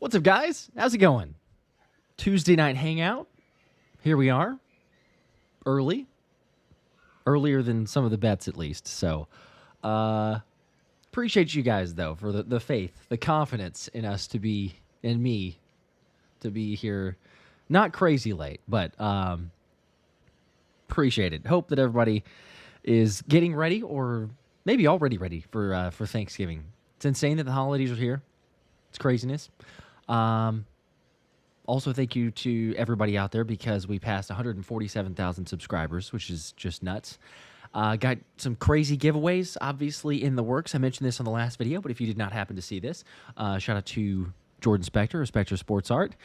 What's up, guys? How's it going? Tuesday night hangout. Here we are. Earlier than some of the bets, at least. So, appreciate you guys, though, for the faith, the confidence in us to be, in me, to be here. Not crazy late, but appreciate it. Hope that everybody is getting ready or maybe already ready for Thanksgiving. It's insane that the holidays are here. It's craziness. Also, thank you to everybody out there because we passed 147,000 subscribers, which is just nuts. Got some crazy giveaways, obviously, in the works. I mentioned this on the last video, but if you did not happen to see this, shout out to Jordan Spector of Spector Sports Art.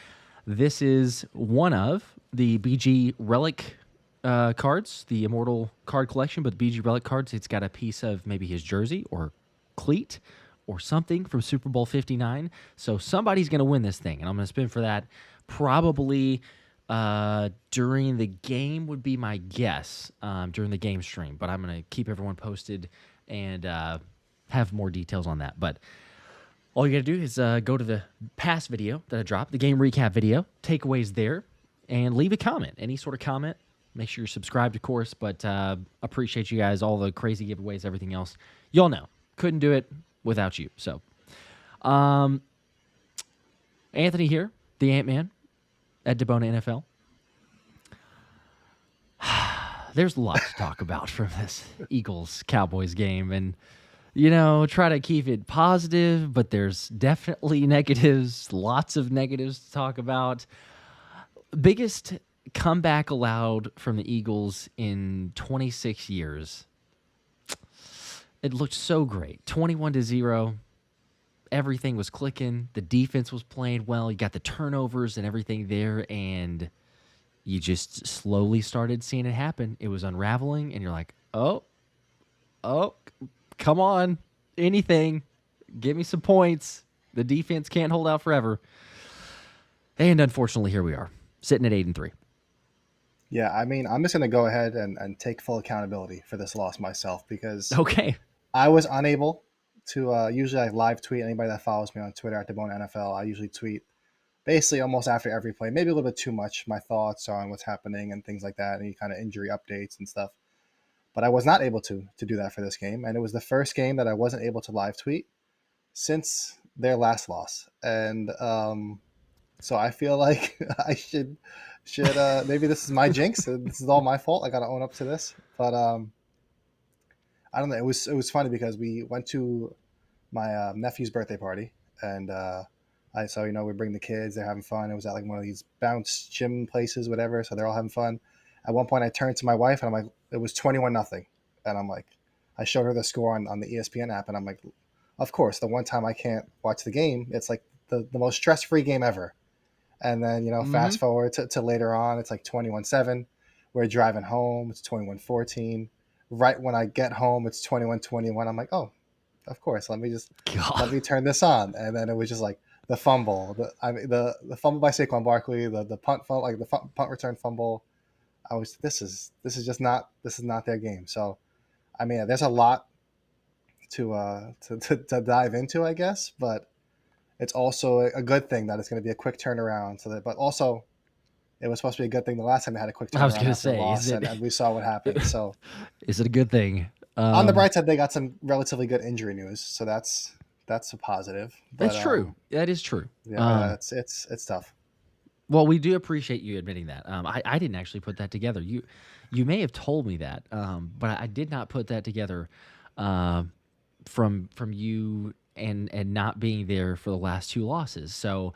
This is one of the BG Relic cards, the Immortal card collection, but the BG Relic cards, it's got a piece of maybe his jersey or cleat or something from Super Bowl 59. So somebody's going to win this thing, and I'm going to spin for that probably during the game would be my guess, during the game stream. But I'm going to keep everyone posted and have more details on that. But all you got to do is go to the past video that I dropped, the game recap video, takeaways there, and leave a comment, any sort of comment. Make sure you're subscribed, of course, but appreciate you guys, all the crazy giveaways, everything else. Y'all know, couldn't do it without you. So, Anthony here, the Ant-Man, at DiBona NFL. There's a lot to talk about from this Eagles-Cowboys game, and, you know, try to keep it positive, but there's definitely negatives, lots of negatives to talk about. Biggest comeback allowed from the Eagles in 26 years. It looked so great. 21-0. Everything was clicking. The defense was playing well. You got the turnovers and everything there, and you just slowly started seeing it happen. It was unraveling, and you're like, oh, come on. Anything. Give me some points. The defense can't hold out forever. And unfortunately, here we are, sitting at 8-3. Yeah, I mean, I'm just going to go ahead and take full accountability for this loss myself because Okay. I was unable to usually I live tweet anybody that follows me on Twitter at DiBona NFL. I usually tweet basically almost after every play, maybe a little bit too much, my thoughts on what's happening and things like that, any kind of injury updates and stuff. But I was not able to do that for this game, and it was the first game that I wasn't able to live tweet since their last loss. And so I feel like I should maybe this is my jinx. This is all my fault. I got to own up to this. But I don't know. It was funny because we went to my nephew's birthday party, and we bring the kids. They're having fun. It was at like one of these bounce gym places, whatever. So they're all having fun. At one point, I turned to my wife, and I'm like, it was 21-0, and I'm like, I showed her the score on the ESPN app, and I'm like, of course, the one time I can't watch the game, it's like the most stress-free game ever. And then, fast forward to later on, it's like 21-7. We're driving home. It's 21-14. Right when I get home, it's 21-21. I'm like, oh, of course. Let me turn this on. And then it was just like the fumble, the fumble by Saquon Barkley, the punt fumble, like the punt return fumble. This is not their game. So, I mean, there's a lot to dive into, I guess, but it's also a good thing that it's going to be a quick turnaround. But also, it was supposed to be a good thing the last time they had a quick turnaround. I was going to say, loss, and we saw what happened. So, is it a good thing? On the bright side, they got some relatively good injury news, so that's a positive. But, that's true. That is true. Yeah, it's tough. Well, we do appreciate you admitting that. I didn't actually put that together. You may have told me that, but I did not put that together from you and not being there for the last two losses. So,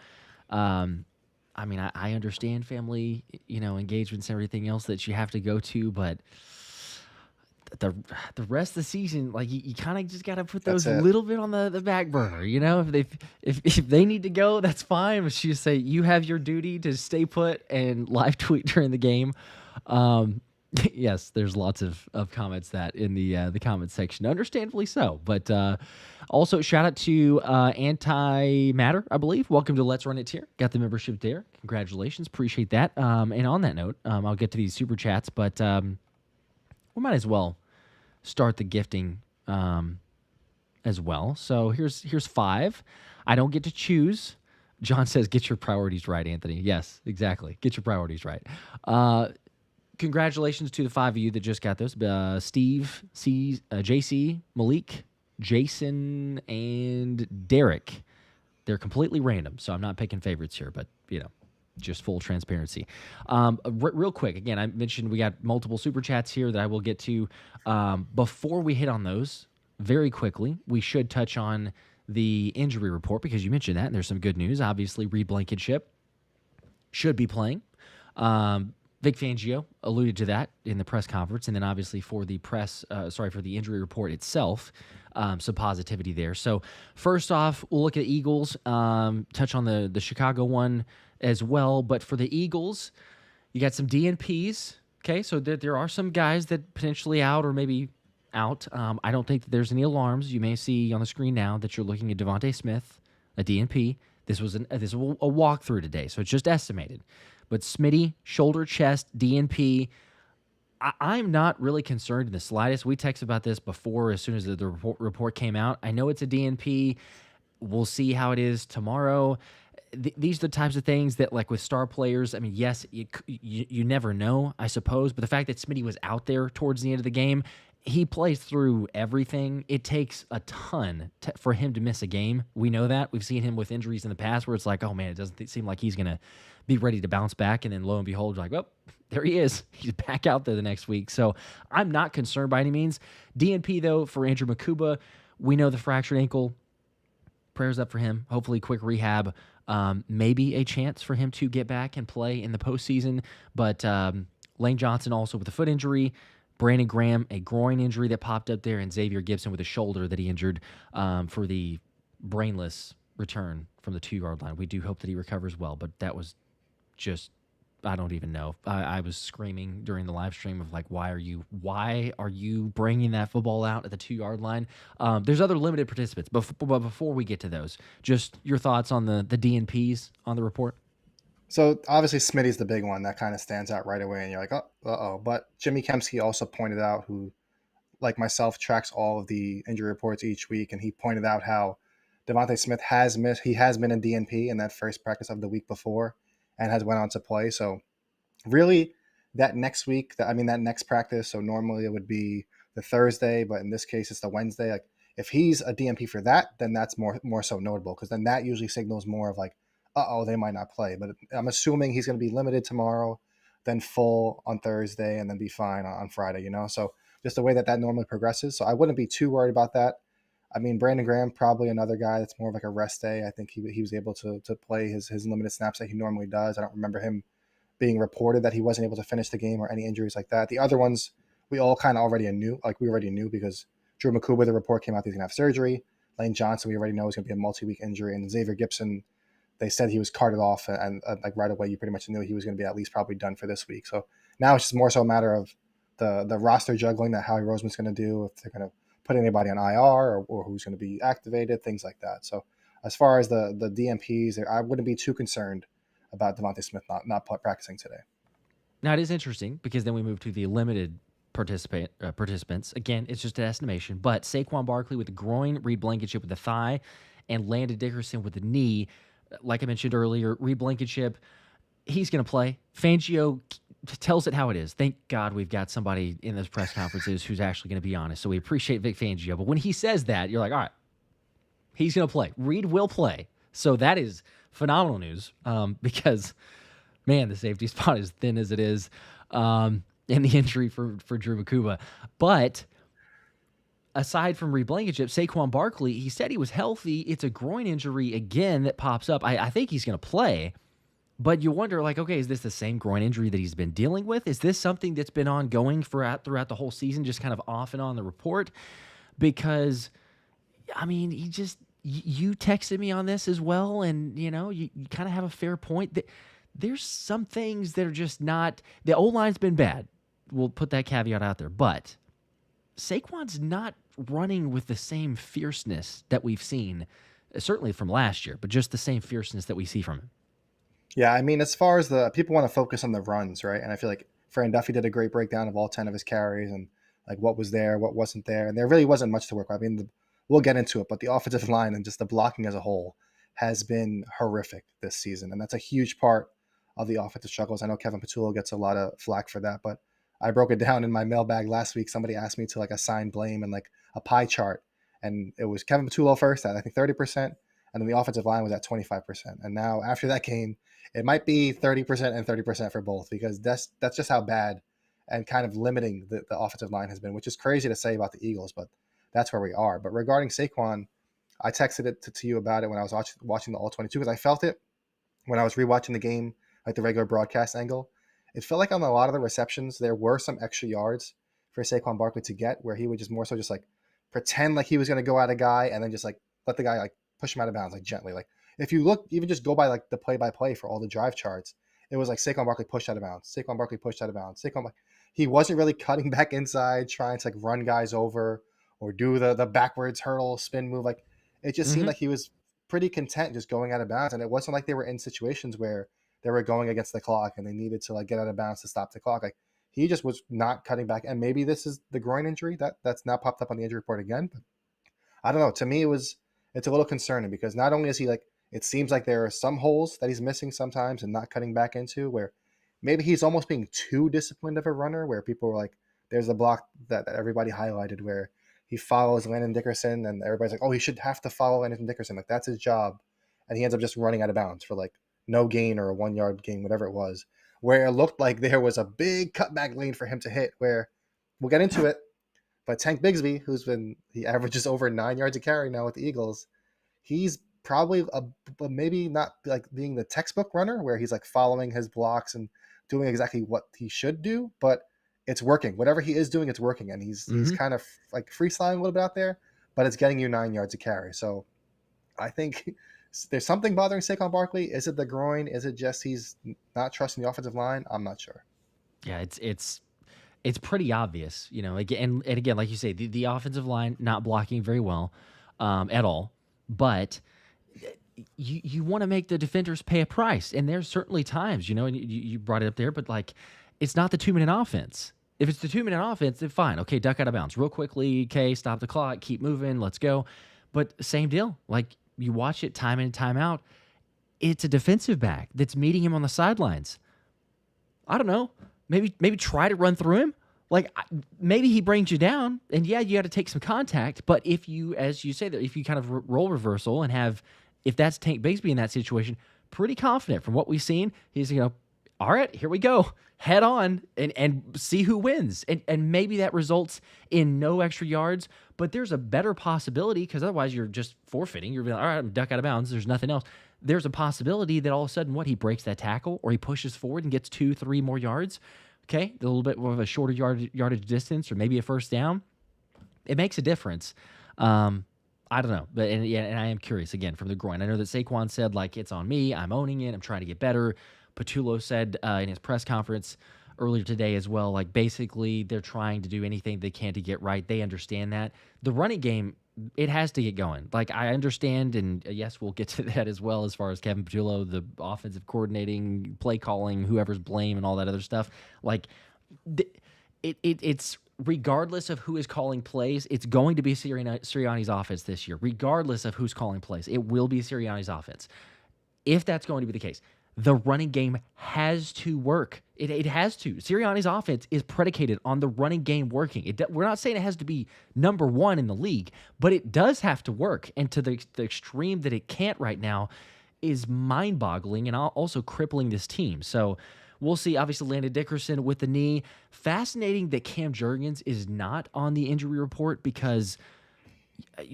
I mean, I understand family, engagements and everything else that you have to go to, but the rest of the season, like you kind of just got to put those a little bit on the back burner. If they need to go, that's fine. But you say you have your duty to stay put and live tweet during the game. Yes, there's lots of comments that in the comment section, understandably so. But also shout out to Anti-Matter, I believe. Welcome to Let's Run It Tier. Got the membership there. Congratulations, appreciate that. And on that note, I'll get to these super chats, but we might as well start the gifting as well. So here's 5. I don't get to choose John says, get your priorities right, Anthony. Yes, exactly. Get your priorities right. Uh, Congratulations to the 5 of you that just got those. Steve, JC, Malik, Jason, and Derek. They're completely random, so I'm not picking favorites here, but, just full transparency. Real quick, again, I mentioned we got multiple super chats here that I will get to. Before we hit on those, very quickly, we should touch on the injury report because you mentioned that, and there's some good news. Obviously, Reed Blankenship should be playing. Vic Fangio alluded to that in the press conference, and then obviously for the for the injury report itself, some positivity there. So first off, we'll look at Eagles, touch on the Chicago one as well. But for the Eagles, you got some DNPs. Okay, so there are some guys that potentially out or maybe out. I don't think that there's any alarms. You may see on the screen now that you're looking at Devonta Smith, a DNP. This was a walkthrough today, so it's just estimated. But Smitty, shoulder, chest, DNP. I'm not really concerned in the slightest. We texted about this before as soon as the report came out. I know it's a DNP. We'll see how it is tomorrow. These are the types of things that, like with star players, I mean, yes, you never know, I suppose. But the fact that Smitty was out there towards the end of the game, he plays through everything. It takes a ton for him to miss a game. We know that. We've seen him with injuries in the past where it's like, oh, man, it doesn't seem like he's going to be ready to bounce back. And then lo and behold, you're like, well, there he is. He's back out there the next week. So I'm not concerned by any means. DNP, though, for Andrew Makuba, we know the fractured ankle. Prayers up for him. Hopefully quick rehab. Maybe a chance for him to get back and play in the postseason. But Lane Johnson also with a foot injury. Brandon Graham, a groin injury that popped up there, and Xavier Gibson with a shoulder that he injured for the brainless return from the 2-yard line. We do hope that he recovers well, but that was just, I don't even know. I was screaming during the live stream of like, why are you bringing that football out at the 2-yard line? There's other limited participants, but before we get to those, just your thoughts on the DNPs on the report. So obviously Smitty's the big one that kind of stands out right away, and you're like, oh, uh-oh. But Jimmy Kempski also pointed out, who, like myself, tracks all of the injury reports each week, and he pointed out how Devonta Smith has missed. He has been in DNP in that first practice of the week before, and has went on to play. So really, that next week, that next practice. So normally it would be the Thursday, but in this case it's the Wednesday. Like if he's a DNP for that, then that's more so notable, because then that usually signals more of like, they might not play. But I'm assuming he's going to be limited tomorrow, then full on Thursday, and then be fine on Friday, So just the way that normally progresses. So I wouldn't be too worried about that. I mean, Brandon Graham, probably another guy that's more of like a rest day. I think he was able to play his limited snaps that he normally does. I don't remember him being reported that he wasn't able to finish the game or any injuries like that. The other ones, we all kind of already knew. Like we already knew because Drew Makuba, the report came out that he's going to have surgery. Lane Johnson, we already know is going to be a multi-week injury. And Xavier Gibson, they said he was carted off, and like right away, you pretty much knew he was going to be at least probably done for this week. So now it's just more so a matter of the roster juggling that Howie Roseman's going to do, if they're going to put anybody on IR or who's going to be activated, things like that. So as far as the DMPs, I wouldn't be too concerned about Devonta Smith not practicing today. Now it is interesting because then we move to the limited participants. Again, it's just an estimation, but Saquon Barkley with the groin, Reed Blankenship with the thigh, and Landon Dickerson with the knee. Like I mentioned earlier, Reed Blankenship, he's going to play. Fangio tells it how it is. Thank God we've got somebody in those press conferences who's actually going to be honest. So we appreciate Vic Fangio. But when he says that, you're like, all right, he's going to play. Reed will play. So that is phenomenal news because, man, the safety spot is thin as it is, and the injury for Drew Makuba. But aside from Reed Blankenship, Saquon Barkley, he said he was healthy. It's a groin injury again that pops up. I think he's going to play, but you wonder, like, okay, is this the same groin injury that he's been dealing with? Is this something that's been ongoing throughout the whole season, just kind of off and on the report? Because, I mean, you texted me on this as well, and, you kind of have a fair point. That there's some things that are just not – the O-line's been bad. We'll put that caveat out there, but Saquon's not running with the same fierceness that we've seen, certainly from last year, but just the same fierceness that we see from him. Yeah, I mean, as far as the people want to focus on the runs, right? And I feel like Fran Duffy did a great breakdown of all 10 of his carries and like what was there, what wasn't there. And there really wasn't much to work with. I mean, we'll get into it, but the offensive line and just the blocking as a whole has been horrific this season, and that's a huge part of the offensive struggles. I know Kevin Patullo gets a lot of flack for that, but I broke it down in my mailbag last week. Somebody asked me to like assign blame and like a pie chart, and it was Kevin Patullo first at I think 30%, and then the offensive line was at 25%. And now after that game, it might be 30% and 30% for both, because that's just how bad and kind of limiting the offensive line has been, which is crazy to say about the Eagles, but that's where we are. But regarding Saquon, I texted it to you about it when I was watching the All 22, because I felt it when I was rewatching the game, like the regular broadcast angle. It felt like on a lot of the receptions, there were some extra yards for Saquon Barkley to get, where he would just more so just like pretend like he was going to go at a guy and then just like let the guy like push him out of bounds, like gently. Like if you look, even just go by like the play-by-play for all the drive charts, it was like Saquon Barkley pushed out of bounds. Saquon Barkley pushed out of bounds. He wasn't really cutting back inside, trying to like run guys over or do the backwards hurdle spin move. Like it just seemed Mm-hmm. like he was pretty content just going out of bounds. And it wasn't like they were in situations where they were going against the clock and they needed to like get out of bounds to stop the clock. Like he just was not cutting back. And maybe this is the groin injury that's now popped up on the injury report again. But I don't know. To me, it's a little concerning, because not only is he like, it seems like there are some holes that he's missing sometimes and not cutting back into, where maybe he's almost being too disciplined of a runner, where people were like, there's a block that everybody highlighted where he follows Landon Dickerson and everybody's like, oh, he should have to follow Landon Dickerson. Like that's his job. And he ends up just running out of bounds for like no gain or a 1 yard gain, whatever it was, where it looked like there was a big cutback lane for him to hit, where we'll get into it. But Tank Bigsby, he averages over 9 yards a carry now with the Eagles, he's probably maybe not like being the textbook runner where he's like following his blocks and doing exactly what he should do, but it's working. Whatever he is doing, it's working, and he's Mm-hmm. kind of like freestyling a little bit out there, but it's getting you 9 yards a carry. So I think there's something bothering Saquon Barkley. Is it the groin? Is it just he's not trusting the offensive line? I'm not sure. Yeah, it's pretty obvious, you know. Again, and again, like you say, the offensive line not blocking very well at all. But you want to make the defenders pay a price, and there's certainly times, you know, and you brought it up there, but like it's not the 2 minute offense. If it's the 2 minute offense, then fine, okay, duck out of bounds real quickly, okay, stop the clock, keep moving, let's go. But same deal, like you watch it time in and time out. It's a defensive back that's meeting him on the sidelines. I don't know. Maybe try to run through him. Like maybe he brings you down, and yeah, you got to take some contact. But if you, as you say, that if you kind of role reversal and have, if that's Tank Bigsby in that situation, pretty confident from what we've seen, he's all right, here we go, head on, and see who wins, and maybe that results in no extra yards. But there's a better possibility, because otherwise you're just forfeiting. You're like, all right, I'm duck out of bounds. There's nothing else. There's a possibility that all of a sudden, he breaks that tackle, or he pushes forward and gets 2-3 more yards. Okay, a little bit of a shorter yardage distance, or maybe a first down. It makes a difference. I don't know, but and I am curious again from the groin. I know that Saquon said like it's on me. I'm owning it. I'm trying to get better. Patullo said in his press conference earlier today as well, like basically they're trying to do anything they can to get right. They understand that the running game, it has to get going. Like I understand, and yes, we'll get to that as well as far as Kevin Patullo, the offensive coordinating, play calling, whoever's blame, and all that other stuff. Like it's regardless of who is calling plays, it's going to be Sirianni's offense this year. Regardless of who's calling plays, it will be Sirianni's offense. If that's going to be the case, the running game has to work. It has to. Sirianni's offense is predicated on the running game working. We're not saying it has to be number one in the league, but it does have to work. And to the extreme that it can't right now is mind-boggling and also crippling this team. So we'll see. Obviously, Landon Dickerson with the knee. Fascinating that Cam Jurgens is not on the injury report, because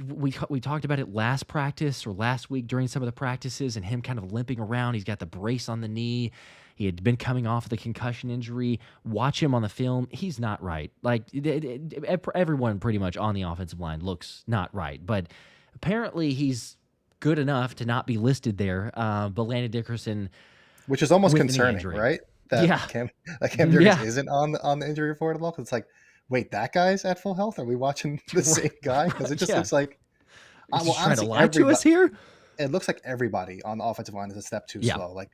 we talked about it last practice or last week during some of the practices, and him kind of limping around. He's got the brace on the knee. He had been coming off the concussion injury. Watch him on the film. He's not right. Like everyone pretty much on the offensive line looks not right, but apparently he's good enough to not be listed there. But Landon Dickerson, which is almost with concerning, right? That Yeah. Cam Jurgens Yeah. isn't on the injury report at all. It's like, wait, that guy's at full health? Are we watching the same guy? Because it just Yeah. looks like, He's well, just trying to honestly, lie to us here. it looks like everybody on the offensive line is a step too Yeah. slow. Like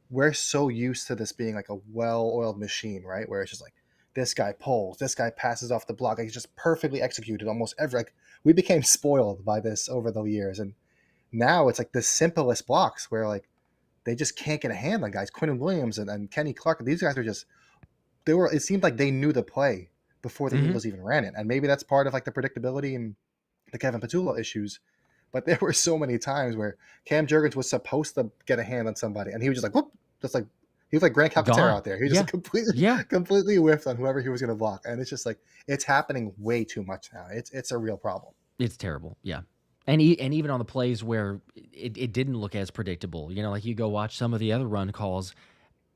we're so used to this being like a well-oiled machine, right? Where it's just like this guy pulls, this guy passes off the block, like it's just perfectly executed almost every. Like we became spoiled by this over the years, and Now it's like the simplest blocks where like they just can't get a hand on guys. Quinyon Williams and Kenny Clark, these guys are just it seemed like they knew the play before the Hmm. Eagles even ran it. And maybe that's part of like the predictability and the Kevin Patullo issues. But there were so many times where Cam Jurgens was supposed to get a hand on somebody, and he was just like, whoop, just like he was like Grant Calcaterra Gone. out there. He Yeah. just completely, Yeah. completely whiffed on whoever he was going to block, and it's just like it's happening way too much now. It's a real problem. It's terrible. Yeah. And and even on the plays where it didn't look as predictable, like you go watch some of the other run calls,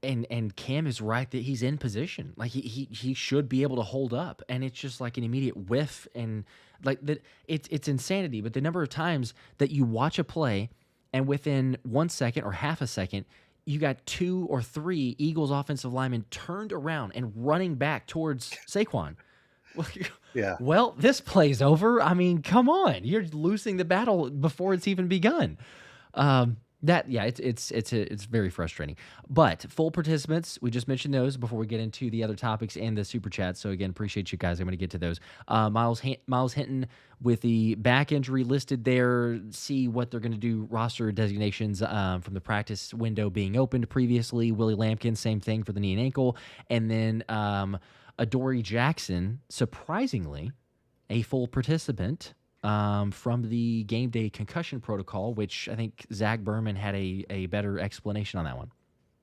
and Cam is right that he's in position. Like he should be able to hold up, and it's just like an immediate whiff, and like that it's insanity. But the number of times that you watch a play, and within 1 second or half a second, you got 2 or 3 Eagles offensive linemen turned around and running back towards Saquon. Well, Yeah. well, this play's over. I mean, come on, you're losing the battle before it's even begun. It's very frustrating. But full participants, we just mentioned those before we get into the other topics and the super chat. So again, appreciate you guys. I'm going to get to those. Miles Hinton with the back injury listed there. See what they're going to do. Roster designations from the practice window being opened previously. Willie Lampkin, same thing for the knee and ankle, and then Adoree Jackson, surprisingly, a full participant from the game day concussion protocol, which I think Zach Berman had a better explanation on that one.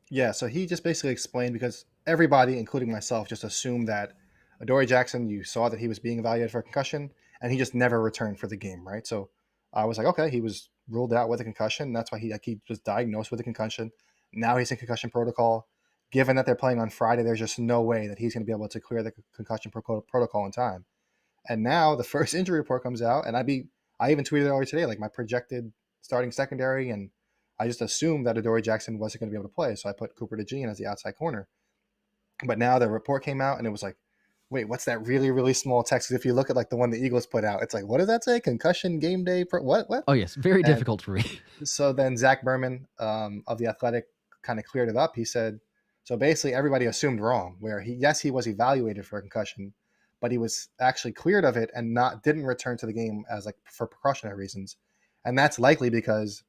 Yeah, so he just basically explained because everybody, including myself, just assumed that Adoree Jackson, you saw that he was being evaluated for a concussion, and he just never returned for the game, right? So I was like, okay, he was ruled out with a concussion. That's why he was diagnosed with a concussion. Now he's in concussion protocol. Given that they're playing on Friday, there's just no way that he's going to be able to clear the concussion protocol in time. And now the first injury report comes out, and I even tweeted earlier today, like my projected starting secondary, and I just assumed that Adoree Jackson wasn't going to be able to play, so I put Cooper DeJean as the outside corner. But now the report came out, and it was like, wait, what's that really, really small text? 'Cause if you look at like the one the Eagles put out, it's like, what does that say? Concussion game day? What? Oh yes, very And difficult to read. so then Zach Berman of the Athletic kind of cleared it up. He said, so basically everybody assumed wrong, where he was evaluated for a concussion, but he was actually cleared of it and didn't return to the game as like for precautionary reasons. And that's likely because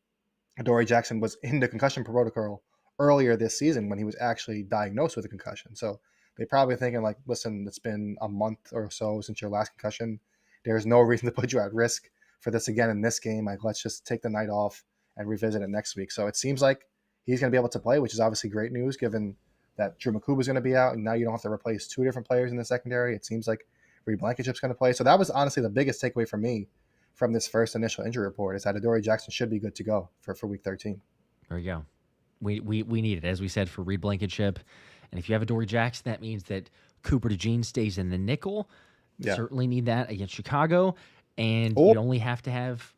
Adoree Jackson was in the concussion protocol earlier this season when he was actually diagnosed with a concussion. So they probably thinking like, listen, it's been a month or so since your last concussion. There's no reason to put you at risk for this again in this game. Like, let's just take the night off and revisit it next week. So it seems like he's going to be able to play, which is obviously great news given that Drew McCuba is going to be out, and now you don't have to replace 2 different players in the secondary. It seems like Reed Blankenship's going to play. So that was honestly the biggest takeaway for me from this first initial injury report is that Adoree Jackson should be good to go for week 13. There you go. We need it, as we said, for Reed Blankenship. And if you have Adoree Jackson, that means that Cooper DeJean stays in the nickel. Yeah. Certainly need that against Chicago. And Or- you only have to have...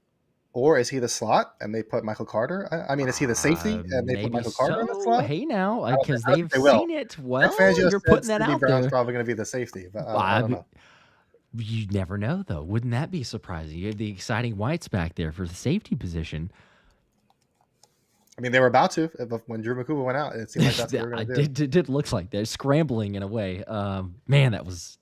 Or is he the slot and they put Michael Carter? I mean, is he the safety and they put maybe Michael Carter in the slot? Hey now, I don't because think they've they will. seen it. Well, Fangio you're said putting that Sidney out Brown's there. probably going to be the safety, but I don't know. You never know, though. Wouldn't that be surprising? You have the exciting whites back there for the safety position. I mean, they were about to when Drew McCuba went out. It seemed like that's what they were going to do. It did look like they're scrambling in a way. Man, that was.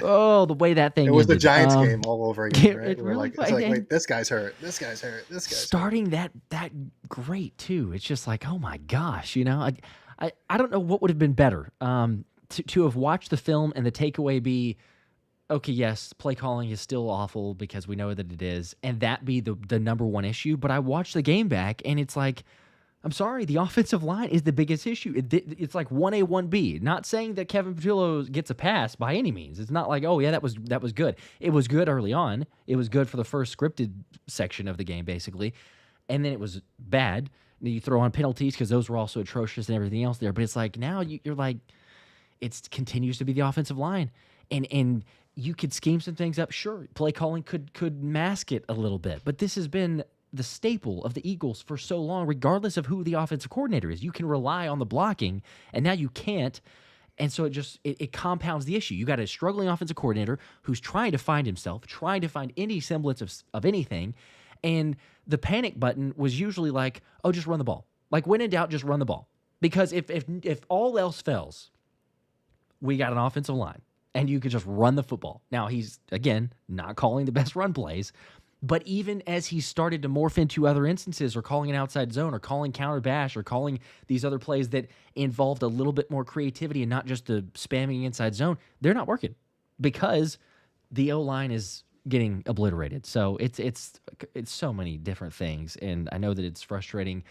Oh, the way that thing. It was the ended. Giants game all over again, right? It really it's like, wait, this guy's hurt. This guy's hurt. This guy's starting hurt. that great too. It's just like, oh my gosh, I don't know what would have been better. To have watched the film and the takeaway be, okay, yes, play calling is still awful because we know that it is, and that be the number one issue. But I watched the game back, and it's like, I'm sorry, the offensive line is the biggest issue. It's like 1A, 1B. Not saying that Kevin Patullo gets a pass by any means. It's not like, oh yeah, that was good. It was good early on. It was good for the first scripted section of the game, basically, and then it was bad. And you throw on penalties because those were also atrocious and everything else there. But it's like now you're like, it continues to be the offensive line, and you could scheme some things up. Sure, play calling could mask it a little bit, but this has been the staple of the Eagles for so long, regardless of who the offensive coordinator is. You can rely on the blocking, and now you can't. And so it compounds the issue. You got a struggling offensive coordinator who's trying to find himself, trying to find any semblance of anything. And the panic button was usually like, oh, just run the ball. Like, when in doubt, just run the ball. Because if all else fails, we got an offensive line, and you could just run the football. Now, he's, again, not calling the best run plays, But even as he started to morph into other instances, or calling an outside zone, or calling counter bash, or calling these other plays that involved a little bit more creativity and not just the spamming inside zone, they're not working because the O-line is getting obliterated. So it's so many different things, and I know that it's frustrating.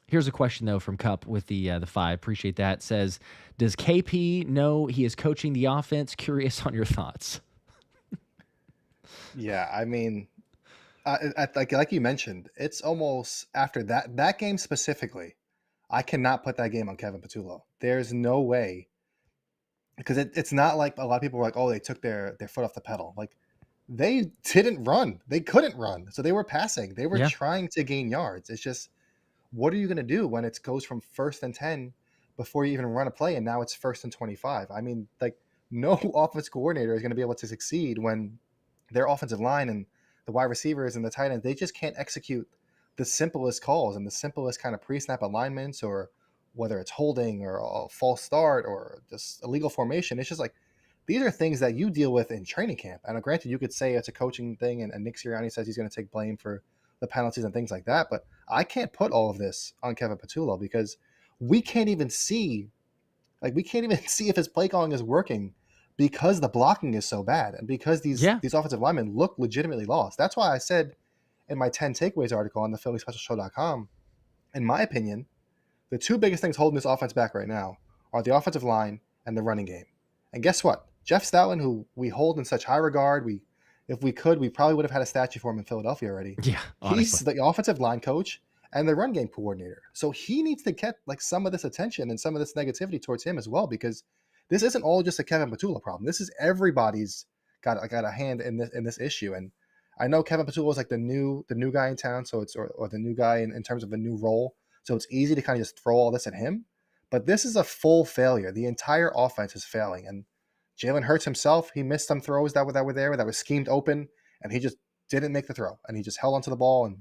Here's a question though from Cup with the 5. Appreciate that. Says, does KP know he is coaching the offense? Curious on your thoughts. Yeah, I mean, like you mentioned, it's almost after that game specifically. I cannot put that game on Kevin Patullo. There's no way, because it's not like a lot of people were like, oh, they took their foot off the pedal. Like, they didn't run. They couldn't run. So they were passing. They were Yeah. trying to gain yards. It's just, what are you going to do when it goes from 1st and 10 before you even run a play, and now it's 1st and 25? I mean, like, no offense coordinator is going to be able to succeed when their offensive line and the wide receivers and the tight ends, they just can't execute the simplest calls and the simplest kind of pre-snap alignments, or whether it's holding or a false start or just illegal formation. It's just like, these are things that you deal with in training camp. And granted, you could say it's a coaching thing, and Nick Sirianni says he's going to take blame for the penalties and things like that. But I can't put all of this on Kevin Patullo, because we can't even see if his play calling is working, because the blocking is so bad, and because these offensive linemen look legitimately lost. That's why I said in my 10 takeaways article on the PhillySpecialShow.com, in my opinion, the 2 biggest things holding this offense back right now are the offensive line and the running game. And guess what? Jeff Stoutland, who we hold in such high regard, if we could, we probably would have had a statue for him in Philadelphia already. Yeah, honestly. He's the offensive line coach and the run game coordinator. So he needs to get like some of this attention and some of this negativity towards him as well, because this isn't all just a Kevin Patullo problem. This is everybody's got a hand in this issue. And I know Kevin Patullo is like the new guy in town, so it's or the new guy in terms of a new role. So it's easy to kind of just throw all this at him. But this is a full failure. The entire offense is failing. And Jalen Hurts himself, he missed some throws that were there that was schemed open, and he just didn't make the throw. And he just held onto the ball and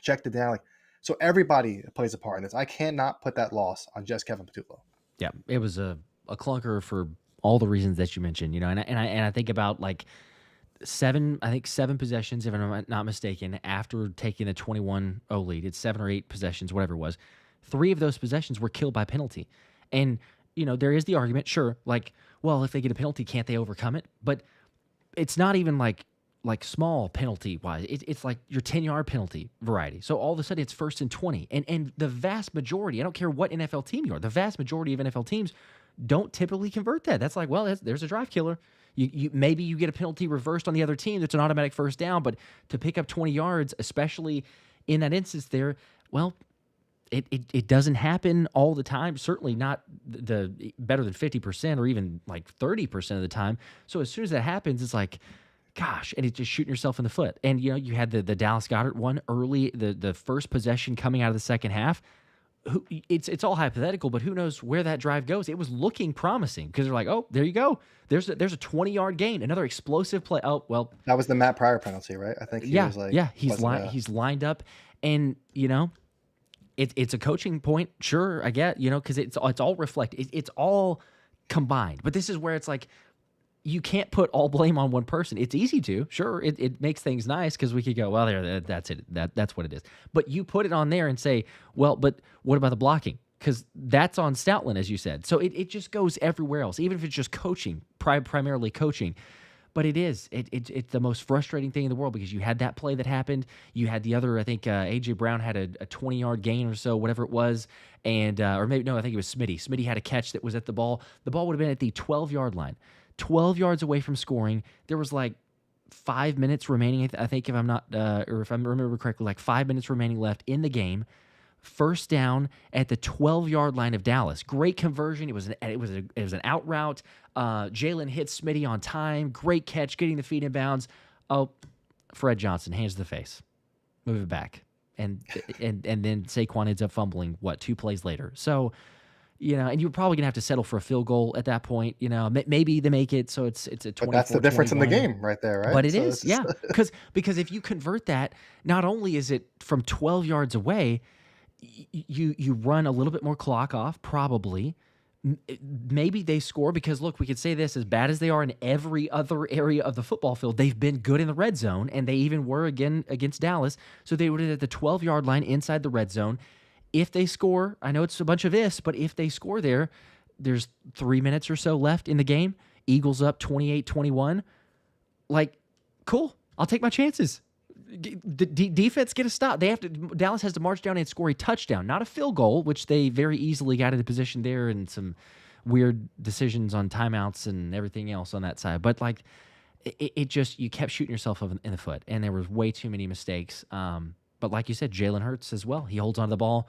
checked it down. So everybody plays a part in this. I cannot put that loss on just Kevin Patullo. Yeah, it was a clunker for all the reasons that you mentioned, and I think about like 7 possessions, if I'm not mistaken, after taking a 21-0 lead. It's 7 or 8 possessions, whatever it was. 3 of those possessions were killed by penalty. And, there is the argument, sure, like, well, if they get a penalty, can't they overcome it? But it's not even like small penalty wise. It's like your 10-yard penalty variety. So all of a sudden it's 1st and 20. And the vast majority, I don't care what NFL team you are, the vast majority of NFL teams don't typically convert that. That's like, well, there's a drive killer. You maybe you get a penalty reversed on the other team that's an automatic 1st down, but to pick up 20 yards, especially in that instance there, well, it doesn't happen all the time. Certainly not the better than 50% or even like 30% of the time. So as soon as that happens, it's like, gosh, and it's just shooting yourself in the foot. And you had the Dallas Goedert one early, the first possession coming out of the second half. It's all hypothetical, but who knows where that drive goes? It was looking promising because they're like, oh, there you go. There's a 20-yard gain, another explosive play. Oh, well, that was the Matt Pryor penalty, right? I think he was like, he's lined up, and it's a coaching point, sure, I get, because it's all reflected, it's all combined. But this is where it's like, you can't put all blame on one person. It's easy to, sure, it makes things nice because we could go, well, that's it, that's what it is. But you put it on there and say, well, but what about the blocking? Because that's on Stoutland, as you said. So it just goes everywhere else, even if it's just coaching, primarily coaching. But it's the most frustrating thing in the world, because you had that play that happened. You had the other, I think A.J. Brown had a 20-yard gain or so, whatever it was. And or maybe, no, I think it was Smitty. Smitty had a catch that was at the ball. The ball would have been at the 12-yard line. 12 yards away from scoring. There was like 5 minutes remaining, I think, if I'm not, or if I remember correctly, like 5 minutes remaining left in the game. 1st down at the 12-yard line of Dallas. Great conversion. It was an out route. Jaelan hits Smitty on time. Great catch, getting the feet in bounds. Oh, Fred Johnson, hands to the face, move it back, and then Saquon ends up fumbling. 2 plays later? So, and you're probably gonna have to settle for a field goal at that point. Maybe they make it, so it's a 24. But that's the difference in the game, right there, right? But it is, yeah, because if you convert that, not only is it from 12 yards away. You run a little bit more clock off, probably, maybe they score because, look, we could say this, as bad as they are in every other area of the football field, they've been good in the red zone, and they even were again against Dallas. So they were at the 12-yard line inside the red zone. If they score, I know it's a bunch of ifs, but if they score there, there's 3 minutes or so left in the game. Eagles up 28-21. Like, cool. I'll take my chances. The defense get a stop. Dallas has to march down and score a touchdown, not a field goal, which they very easily got into position there, and some weird decisions on timeouts and everything else on that side. But like, it just, you kept shooting yourself in the foot, and there was way too many mistakes. But like you said, Jalen Hurts as well. He holds onto the ball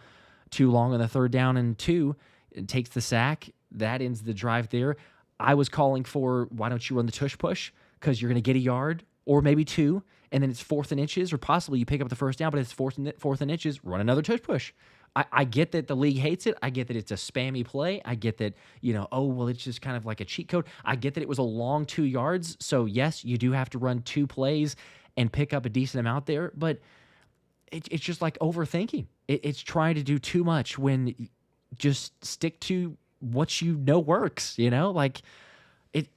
too long on the 3rd down and 2, and takes the sack. That ends the drive there. I was calling for, why don't you run the tush push? Because you're going to get a yard or maybe 2, and then it's 4th and inches, or possibly you pick up the 1st down, but it's 4th and inches, run another tush push. I get that the league hates it. I get that it's a spammy play. I get that, oh, well, it's just kind of like a cheat code. I get that it was a long 2 yards. So, yes, you do have to run 2 plays and pick up a decent amount there, but it's just like overthinking. It's trying to do too much when just stick to what works, like it.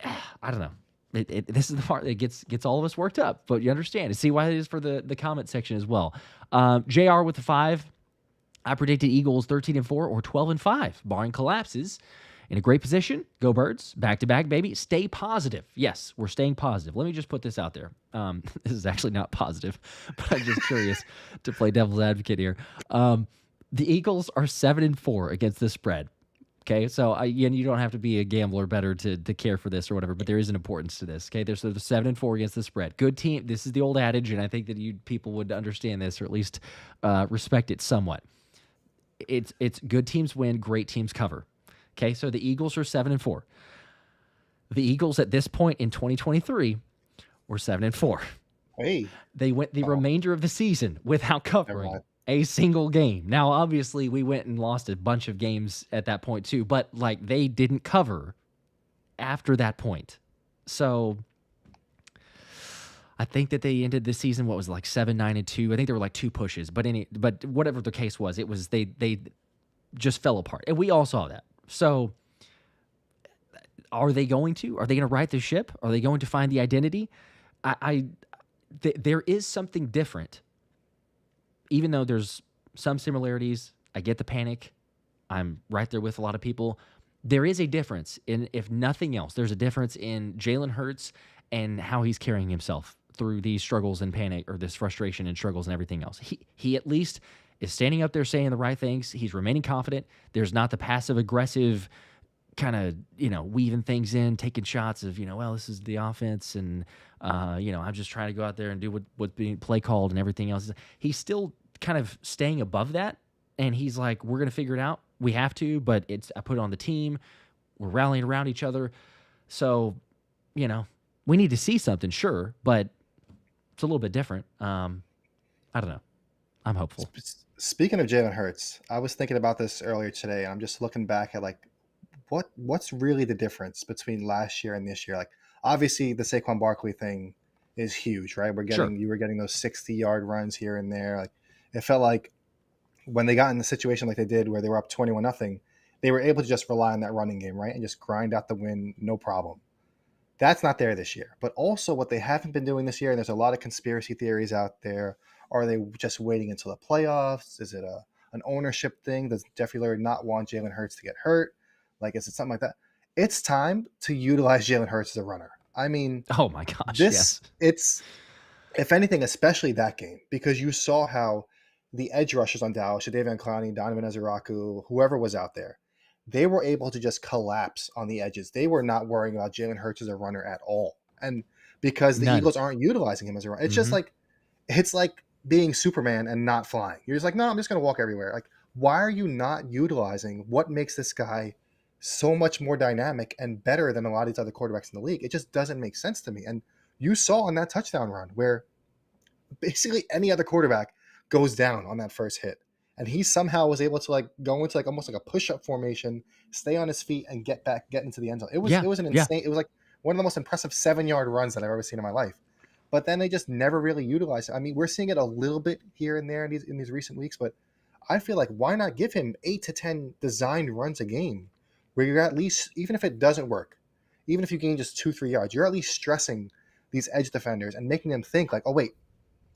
I don't know. This is the part that gets all of us worked up, but you understand and see why it is for the comment section as well. JR with the 5. I predicted Eagles 13-4 or 12-5, barring collapses. In a great position. Go Birds. Back-to-back, baby. Stay positive. Yes, we're staying positive. Let me just put this out there. This is actually not positive, but I'm just curious to play devil's advocate here. The Eagles are 7-4 against the spread. Okay, so you don't have to be a gambler better to care for this or whatever, but there is an importance to this. Okay, they're 7-4 against the spread. Good team. This is the old adage, and I think that people would understand this, or at least respect it somewhat. It's good teams win, great teams cover. Okay, so the Eagles are 7-4. The Eagles at this point in 2023 were 7-4. Hey, they went the remainder of the season without covering a single game. Now, obviously, we went and lost a bunch of games at that point too, but like they didn't cover after that point. So I think that they ended the season, what was it, like 7-9-2. I think there were like 2 pushes, but whatever the case was, it was they just fell apart, and we all saw that. So are they going to right the ship? Are they going to find the identity? There is something different, even though there's some similarities. I get the panic. I'm right there with a lot of people. There is a difference in, if nothing else, there's a difference in Jalen Hurts and how he's carrying himself through these struggles and panic, or this frustration and struggles and everything else. He at least is standing up there saying the right things. He's remaining confident. There's not the passive-aggressive kind of, weaving things in, taking shots of, well, this is the offense, and, I'm just trying to go out there and do what's being play called and everything else. He's still kind of staying above that, and he's like, we're going to figure it out. We have to, but I put it on the team. We're rallying around each other. So, we need to see something, sure, but it's a little bit different. I don't know. I'm hopeful. Speaking of Jalen Hurts, I was thinking about this earlier today, and I'm just looking back at like what's really the difference between last year and this year. Like, obviously the Saquon Barkley thing is huge, right? You were getting those 60-yard runs here and there. Like, it felt like when they got in the situation like they did, where they were up 21-0, they were able to just rely on that running game, right, and just grind out the win, no problem. That's not there this year. But also what they haven't been doing this year, and there's a lot of conspiracy theories out there. Are they just waiting until the playoffs? Is it an ownership thing? Does Jeffrey Lurie not want Jalen Hurts to get hurt? Like, is it something like that? It's time to utilize Jalen Hurts as a runner. I mean, oh my gosh, yes. It's, if anything, especially that game, because you saw how the edge rushers on Dallas, Jadeveon Clowney, Donovan Ezeraku, whoever was out there, they were able to just collapse on the edges. They were not worrying about Jalen Hurts as a runner at all. And because the Eagles aren't utilizing him as a runner, it's just like, it's like being Superman and not flying. You're just like, no, I'm just going to walk everywhere. Like, why are you not utilizing what makes this guy so much more dynamic and better than a lot of these other quarterbacks in the league? It just doesn't make sense to me. And you saw on that touchdown run where basically any other quarterback goes down on that first hit, and he somehow was able to like go into like almost like a push-up formation, stay on his feet, and get into the end zone. It was an insane. It was like one of the most impressive 7-yard runs that I've ever seen in my life. But then they just never really utilized it. I mean, we're seeing it a little bit here and there in these recent weeks, but I feel like, why not give him 8 to 10 designed runs a game, where you're at least, even if it doesn't work, even if you gain just 2-3 yards, you're at least stressing these edge defenders and making them think like, oh wait,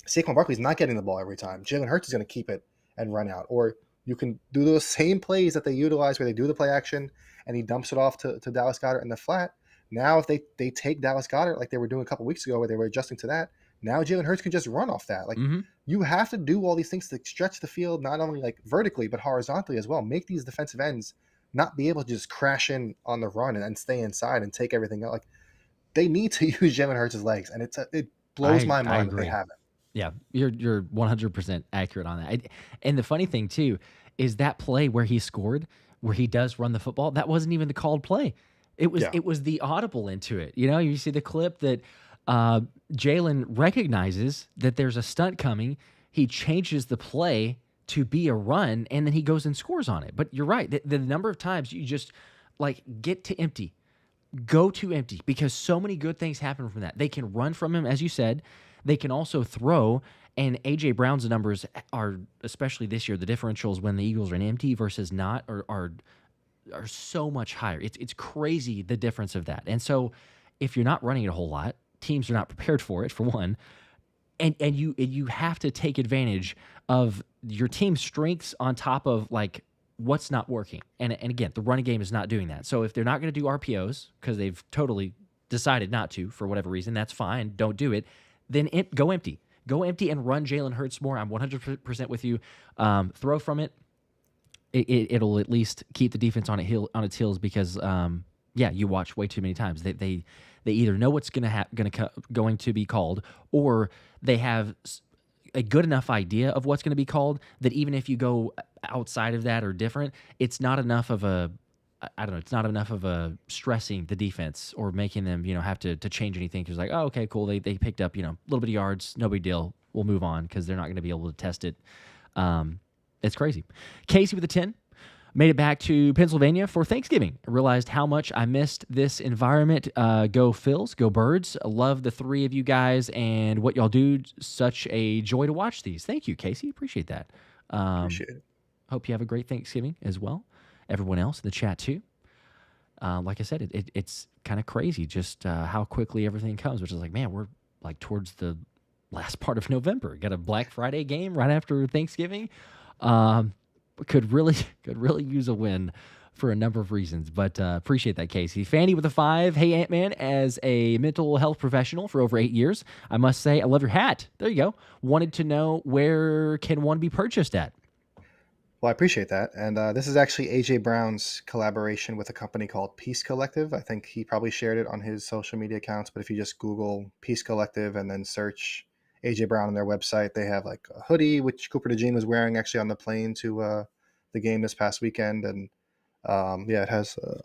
Saquon Barkley's not getting the ball every time. Jalen Hurts is going to keep it and run out. Or you can do those same plays that they utilize where they do the play action and he dumps it off to Dallas Goedert in the flat. Now, if they take Dallas Goedert like they were doing a couple weeks ago where they were adjusting to that, now Jalen Hurts can just run off that. Like, Mm-hmm. you have to do all these things to stretch the field, not only like vertically, but horizontally as well. Make these defensive ends not be able to just crash in on the run and stay inside and take everything out. Like, they need to use Jalen Hurts' legs, and it blows my I mind that they agree. haven't. Yeah, you're 100% accurate on that. And the funny thing too is that play where he scored, where he does run the football, that wasn't even the called play. Yeah. It was the audible into it. You know, you see the clip that Jaelan recognizes that there's a stunt coming. He changes the play to be a run, and then he goes and scores on it. But you're right. The number of times you just like get to empty, go to empty, because so many good things happen from that. They can run from him, as you said. They can also throw, and A.J. Brown's numbers are, especially this year, the differentials when the Eagles are in empty versus not are so much higher. It's crazy, the difference of that. And so if you're not running it a whole lot, teams are not prepared for it, for one, and you have to take advantage of your team's strengths on top of like what's not working. And again, the running game is not doing that. So if they're not going to do RPOs because they've totally decided not to for whatever reason, that's fine. Don't do it. Then go empty. Go empty and run Jalen Hurts more. I'm 100% with you. Throw from it. It'll at least keep the defense on its heels because, you watch way too many times. They either know what's going to be called, or they have a good enough idea of what's going to be called that even if you go outside of that or different, it's not enough of a it's not enough of a stressing the defense or making them, have to change anything. Because like, oh, okay, cool. They picked up, a little bit of yards. No big deal. We'll move on because they're not going to be able to test it. It's crazy. Casey with a 10. Made it back to Pennsylvania for Thanksgiving. I realized how much I missed this environment. Go Phils, go Birds. I love the three of you guys and what y'all do. Such a joy to watch these. Thank you, Casey. Appreciate that. Appreciate it. Hope you have a great Thanksgiving as well. Everyone else in the chat too. Like I said, it's kind of crazy just how quickly everything comes, which is like, man, we're like towards the last part of November. Got a Black Friday game right after Thanksgiving. Could really use a win for a number of reasons, but appreciate that, Casey. Fanny with a 5. Hey, Ant-Man, as a mental health professional for over 8 years, I must say I love your hat. There you go. Wanted to know where can one be purchased at? Well, I appreciate that. And this is actually A.J. Brown's collaboration with a company called Peace Collective. I think he probably shared it on his social media accounts, but if you just Google Peace Collective and then search A.J. Brown on their website, they have like a hoodie, which Cooper DeJean was wearing actually on the plane to the game this past weekend. And it has, I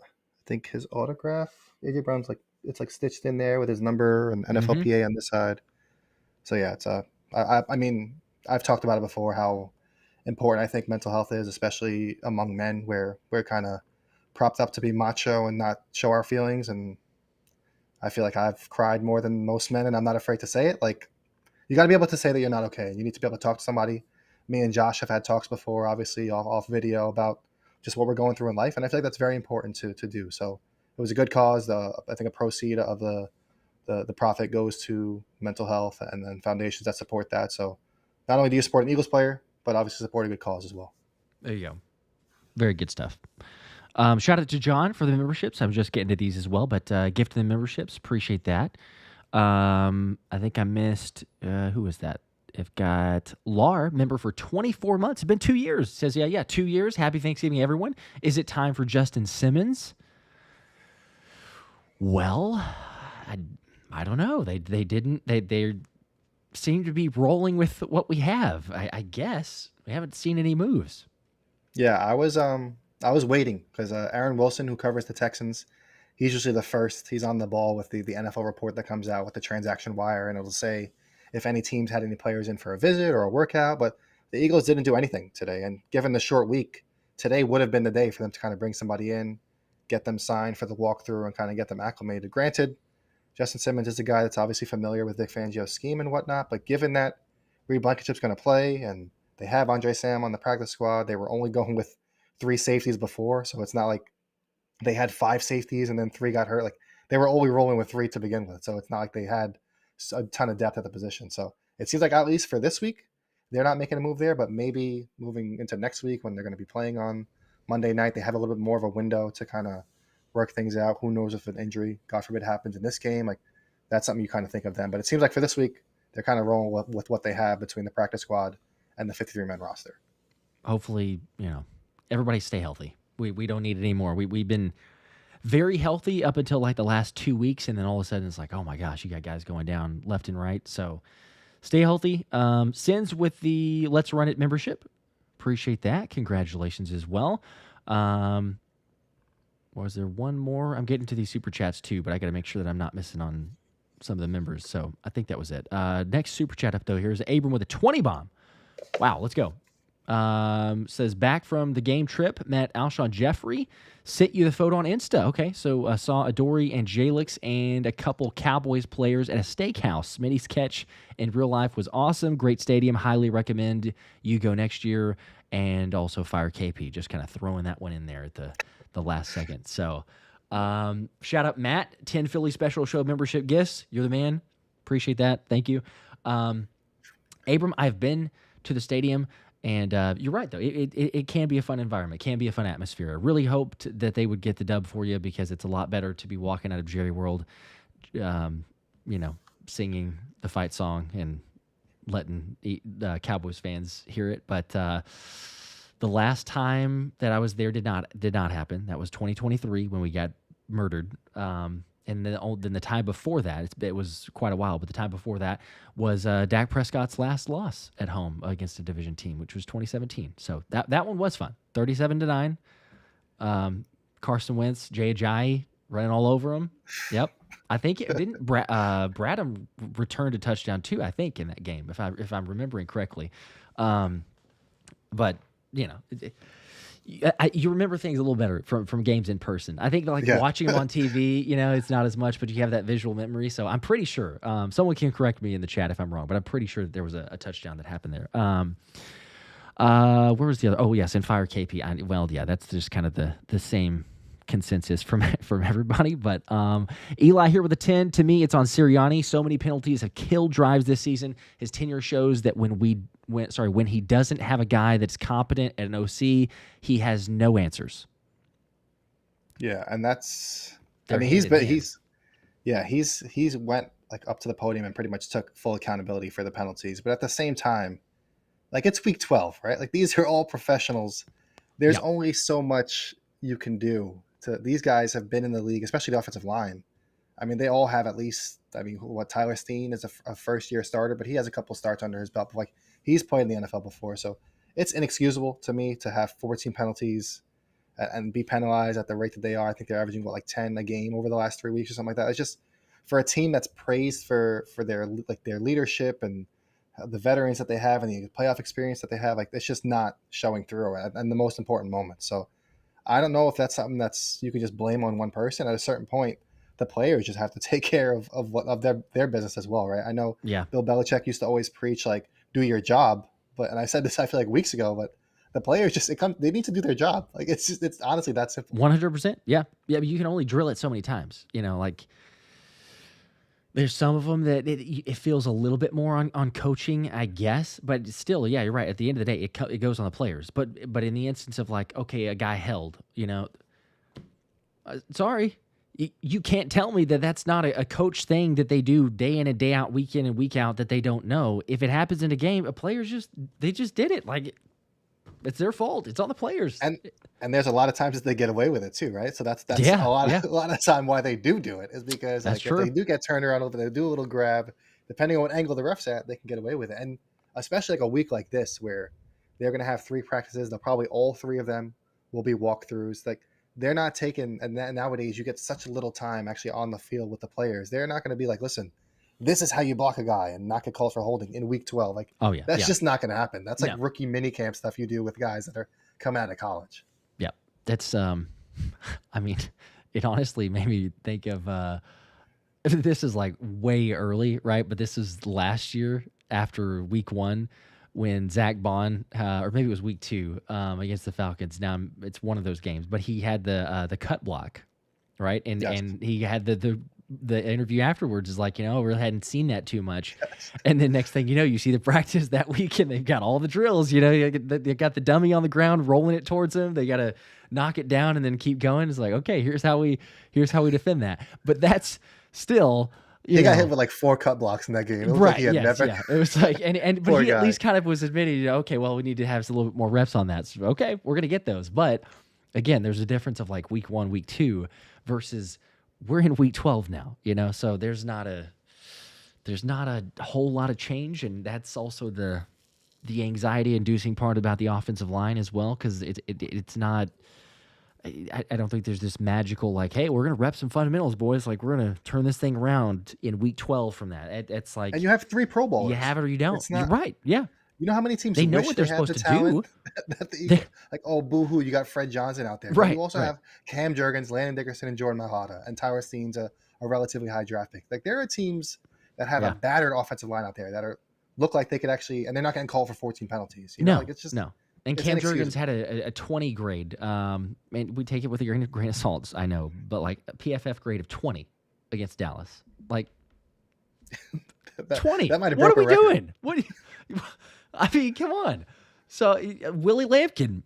think, his autograph. A.J. Brown's like, it's like stitched in there with his number and NFLPA on this side. So yeah, it's I mean, I've talked about it before, how important I think mental health is, especially among men, where we're kind of propped up to be macho and not show our feelings. And I feel like I've cried more than most men, and I'm not afraid to say it. Like, you got to be able to say that you're not okay. You need to be able to talk to somebody. Me and Josh have had talks before, obviously off video, about just what we're going through in life, and I feel like that's very important to do. So it was a good cause. I think a proceed of the profit goes to mental health and then foundations that support that. So not only do you support an Eagles player, but obviously support a good cause as well. There you go. Very good stuff. Shout out to John for the memberships. I'm just getting to these as well, but gift the memberships. Appreciate that. I think I missed, who was that? I've got Lar, member for 24 months. It's been 2 years. Says, yeah, 2 years. Happy Thanksgiving, everyone. Is it time for Justin Simmons? Well, I don't know. They didn't. They seem to be rolling with what we have. I guess we haven't seen any moves. Yeah, I was waiting because Aaron Wilson, who covers the Texans, he's usually the first. He's on the ball with the NFL report that comes out with the transaction wire, and it'll say if any teams had any players in for a visit or a workout. But the Eagles didn't do anything today, and given the short week, today would have been the day for them to kind of bring somebody in, get them signed for the walkthrough, and kind of get them acclimated. Granted, Justin Simmons is a guy that's obviously familiar with Vic Fangio's scheme and whatnot, but given that Reed Blankenship's going to play and they have Andre Sam on the practice squad, they were only going with 3 safeties before, so it's not like they had 5 safeties and then 3 got hurt. Like they were only rolling with 3 to begin with, so it's not like they had a ton of depth at the position. So it seems like at least for this week, they're not making a move there. But maybe moving into next week when they're going to be playing on Monday night, they have a little bit more of a window to kind of work things out. Who knows if an injury, God forbid, happens in this game? Like that's something you kind of think of them. But it seems like for this week, they're kind of rolling with what they have between the practice squad and the 53-man roster. Hopefully, everybody stay healthy. We don't need it anymore. We've been very healthy up until like the last 2 weeks, and then all of a sudden it's like, oh my gosh, you got guys going down left and right. So stay healthy. Sins with the Let's Run It membership. Appreciate that. Congratulations as well. Was there one more? I'm getting to these super chats too, but I got to make sure that I'm not missing on some of the members. So I think that was it. Next super chat up though. Here's Abram with a 20 bomb. Wow, let's go. Says back from the game trip, met Alshon Jeffrey. Sent you the photo on Insta. Okay, so saw Adoree and Jalyx and a couple Cowboys players at a steakhouse. Smitty's catch in real life was awesome. Great stadium. Highly recommend you go next year. And also fire KP. Just kind of throwing that one in there at the last second. So shout out Matt, 10 Philly Special Show membership gifts. You're the man. Appreciate that. Thank you. Abram, I've been to the stadium. And you're right, though. It can be a fun environment. It can be a fun atmosphere. I really hoped that they would get the dub for you because it's a lot better to be walking out of Jerry World, singing the fight song and letting Cowboys fans hear it. But the last time that I was there did not happen. That was 2023 when we got murdered. And then the time before that, it was quite a while, but the time before that was Dak Prescott's last loss at home against a division team, which was 2017. So that one was fun. 37-9. Carson Wentz, Jay Ajayi running all over him. Yep. I think it didn't. Bradham returned a touchdown too, I think, in that game, if I'm remembering correctly. But you remember things a little better from games in person. I think watching them on TV, it's not as much, but you have that visual memory. So I'm pretty sure. Someone can correct me in the chat if I'm wrong, but I'm pretty sure that there was a touchdown that happened there. Where was the other? Oh yes, and fire KP. That's just kind of the same consensus from everybody. But Eli here with a 10. To me, it's on Sirianni. So many penalties have killed drives this season. His tenure shows that when he doesn't have a guy that's competent at an OC, he has no answers. Yeah, and that's he's went like up to the podium and pretty much took full accountability for the penalties. But at the same time, like it's week 12, right? Like these are all professionals. There's only so much you can do. These guys have been in the league, especially the offensive line. I mean, they all have at least. Tyler Steen is a first-year starter, but he has a couple starts under his belt. Like he's played in the NFL before, so it's inexcusable to me to have 14 penalties and be penalized at the rate that they are. I think they're averaging 10 a game over the last 3 weeks or something like that. It's just for a team that's praised for their leadership and the veterans that they have and the playoff experience that they have. Like it's just not showing through at the most important moments. So I don't know if that's something that's you can just blame on one person. At a certain point, the players just have to take care of their business as well, right? I know Bill Belichick used to always preach do your job, and I said this I feel like weeks ago, but the players they need to do their job. Like it's honestly that simple. 100%. Yeah. But you can only drill it so many times. There's some of them that it feels a little bit more on coaching, I guess, but still, yeah, you're right. At the end of the day, it goes on the players. But in the instance of a guy held, sorry, you can't tell me that that's not a coach thing that they do day in and day out, week in and week out that they don't know. If it happens in a game, a player just did it. It's their fault. It's on the players. And there's a lot of times that they get away with it too, right? So that's a lot of time why they do it is because if they do get turned around over, they do a little grab, depending on what angle the ref's at, they can get away with it. And especially a week like this where they're going to have 3 practices, they'll probably all 3 of them will be walkthroughs. They're not taking, and nowadays you get such little time actually on the field with the players. They're not going to be listen, this is how you block a guy and not get called for holding in week 12. That's just not going to happen. That's rookie mini camp stuff you do with guys that are coming out of college. Yeah. That's, it honestly made me think of, this is way early, right? But this is last year after week 1 when Zach Bond, or maybe it was week 2 against the Falcons. Now it's one of those games, but he had the cut block, right? And Yes. and he had the interview afterwards is like, we hadn't seen that too much. Yes. And then next thing you know, you see the practice that week and they've got all the drills, they got the dummy on the ground, rolling it towards him. They got to knock it down and then keep going. It's like, okay, here's how we defend that. But that's still, he got hit with like 4 cut blocks in that game. It looked right. like he had Yes, never. yeah. It was like, but Poor he at guy. least kind of was admitting, okay, well, we need to have a little bit more reps on that. So, okay, we're going to get those. But again, there's a difference of like week 1, week 2 versus we're in week 12 now, so there's not a whole lot of change. And that's also the anxiety inducing part about the offensive line as well. Cause it's not, I don't think there's this magical, like, hey, we're going to rep some fundamentals, boys. Like, we're going to turn this thing around in week 12 from that. It's like, And you have 3 Pro Bowlers. you have it or you don't. It's not, You're right. Yeah. You know how many teams They know wish what they're they had supposed the to talent do. that the Eagles, like, oh, boo-hoo, you got Fred Johnson out there. But Right, you also right. have Cam Jurgens, Landon Dickerson, and Jordan Malhada, and Tyler Steen's a relatively high draft pick. Like, there are teams that have Yeah. a battered offensive line out there that look like they could actually, and they're not getting called for 14 penalties. No, like, it's just no. And it's Cam inexcusable. Jurgens had a 20 grade. And we take it with a grain of salt, I know, but like a PFF grade of 20 against Dallas. Like, 20. That might have What are broke we a record. doing? What? I mean, come on. So Willie Lampkin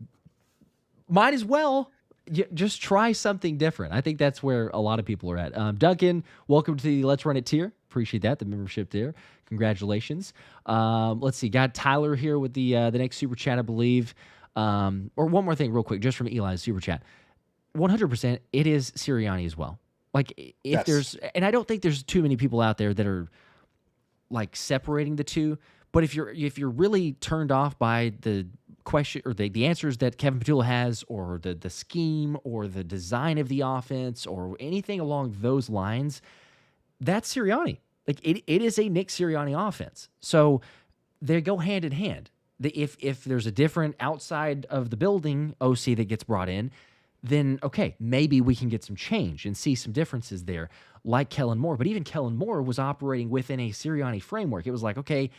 might as well just try something different. I think that's where a lot of people are at. Duncan, welcome to the Let's Run It tier. Appreciate that, the membership there. Congratulations. Let's see. Got Tyler here with the next super chat, I believe. Or one more thing, real quick, just from Eli's super chat. 100%, it is Sirianni as well. Like, if Yes. there's, and I don't think there's too many people out there that are like separating the two. But if you're really turned off by the question or the answers that Kevin Petula has, or the scheme or the design of the offense or anything along those lines, that's Sirianni. Like, it is a Nick Sirianni offense. So they go hand in hand. If there's a different outside of the building OC that gets brought in, then okay, maybe we can get some change and see some differences there, like Kellen Moore. But even Kellen Moore was operating within a Sirianni framework. It was like, okay,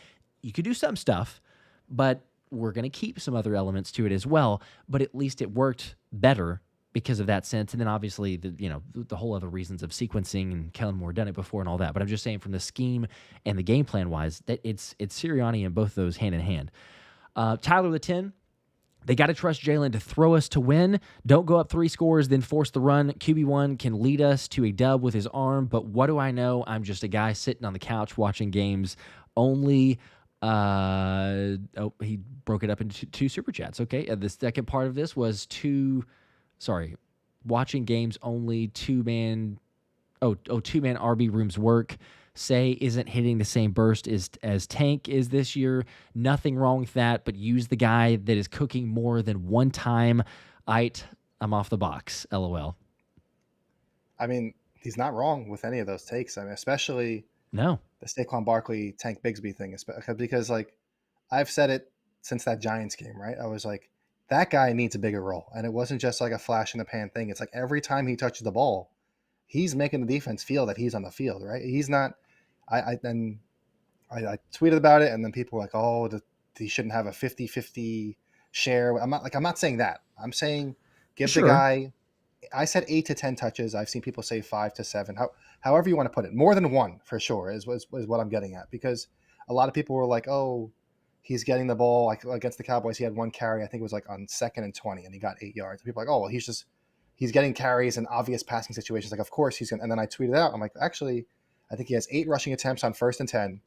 you could do some stuff, but we're going to keep some other elements to it as well. But at least it worked better because of that sense. And then obviously the whole other reasons of sequencing, and Kellen Moore done it before and all that. But I'm just saying, from the scheme and the game plan wise, that it's Sirianni and both of those hand in hand. Tyler the 10. They got to trust Jalen to throw us to win. Don't go up 3 scores, then force the run. QB1 can lead us to a dub with his arm, but what do I know? I'm just a guy sitting on the couch watching games only. He broke it up into 2 super chats. Okay. The second part of this was watching games only, 2-man RB rooms work. Say isn't hitting the same burst as Tank is this year. Nothing wrong with that, but use the guy that is cooking more than one time. I'm off the box. LOL. I mean, he's not wrong with any of those takes. I mean, especially No. the Saquon Barkley Tank Bigsby thing, because like I've said it since that Giants game, right? I was like, that guy needs a bigger role, and it wasn't just like a flash in the pan thing. It's like every time he touches the ball, he's making the defense feel that he's on the field, right? He's not. I tweeted about it, and then people were like, oh, he shouldn't have a 50-50 share. I'm not saying that. I'm saying give Sure. the guy. I said 8 to 10 touches. I've seen people say 5 to 7. However you want to put it, more than 1 for sure is what I'm getting at, because a lot of people were like, oh, he's getting the ball like against the Cowboys. He had 1 carry. I think it was like on 2nd and 20, and he got 8 yards. And people were like, oh, well, he's getting carries in obvious passing situations. Like, of course he's gonna. And then I tweeted out, I'm like, actually, I think he has 8 rushing attempts on 1st and 10.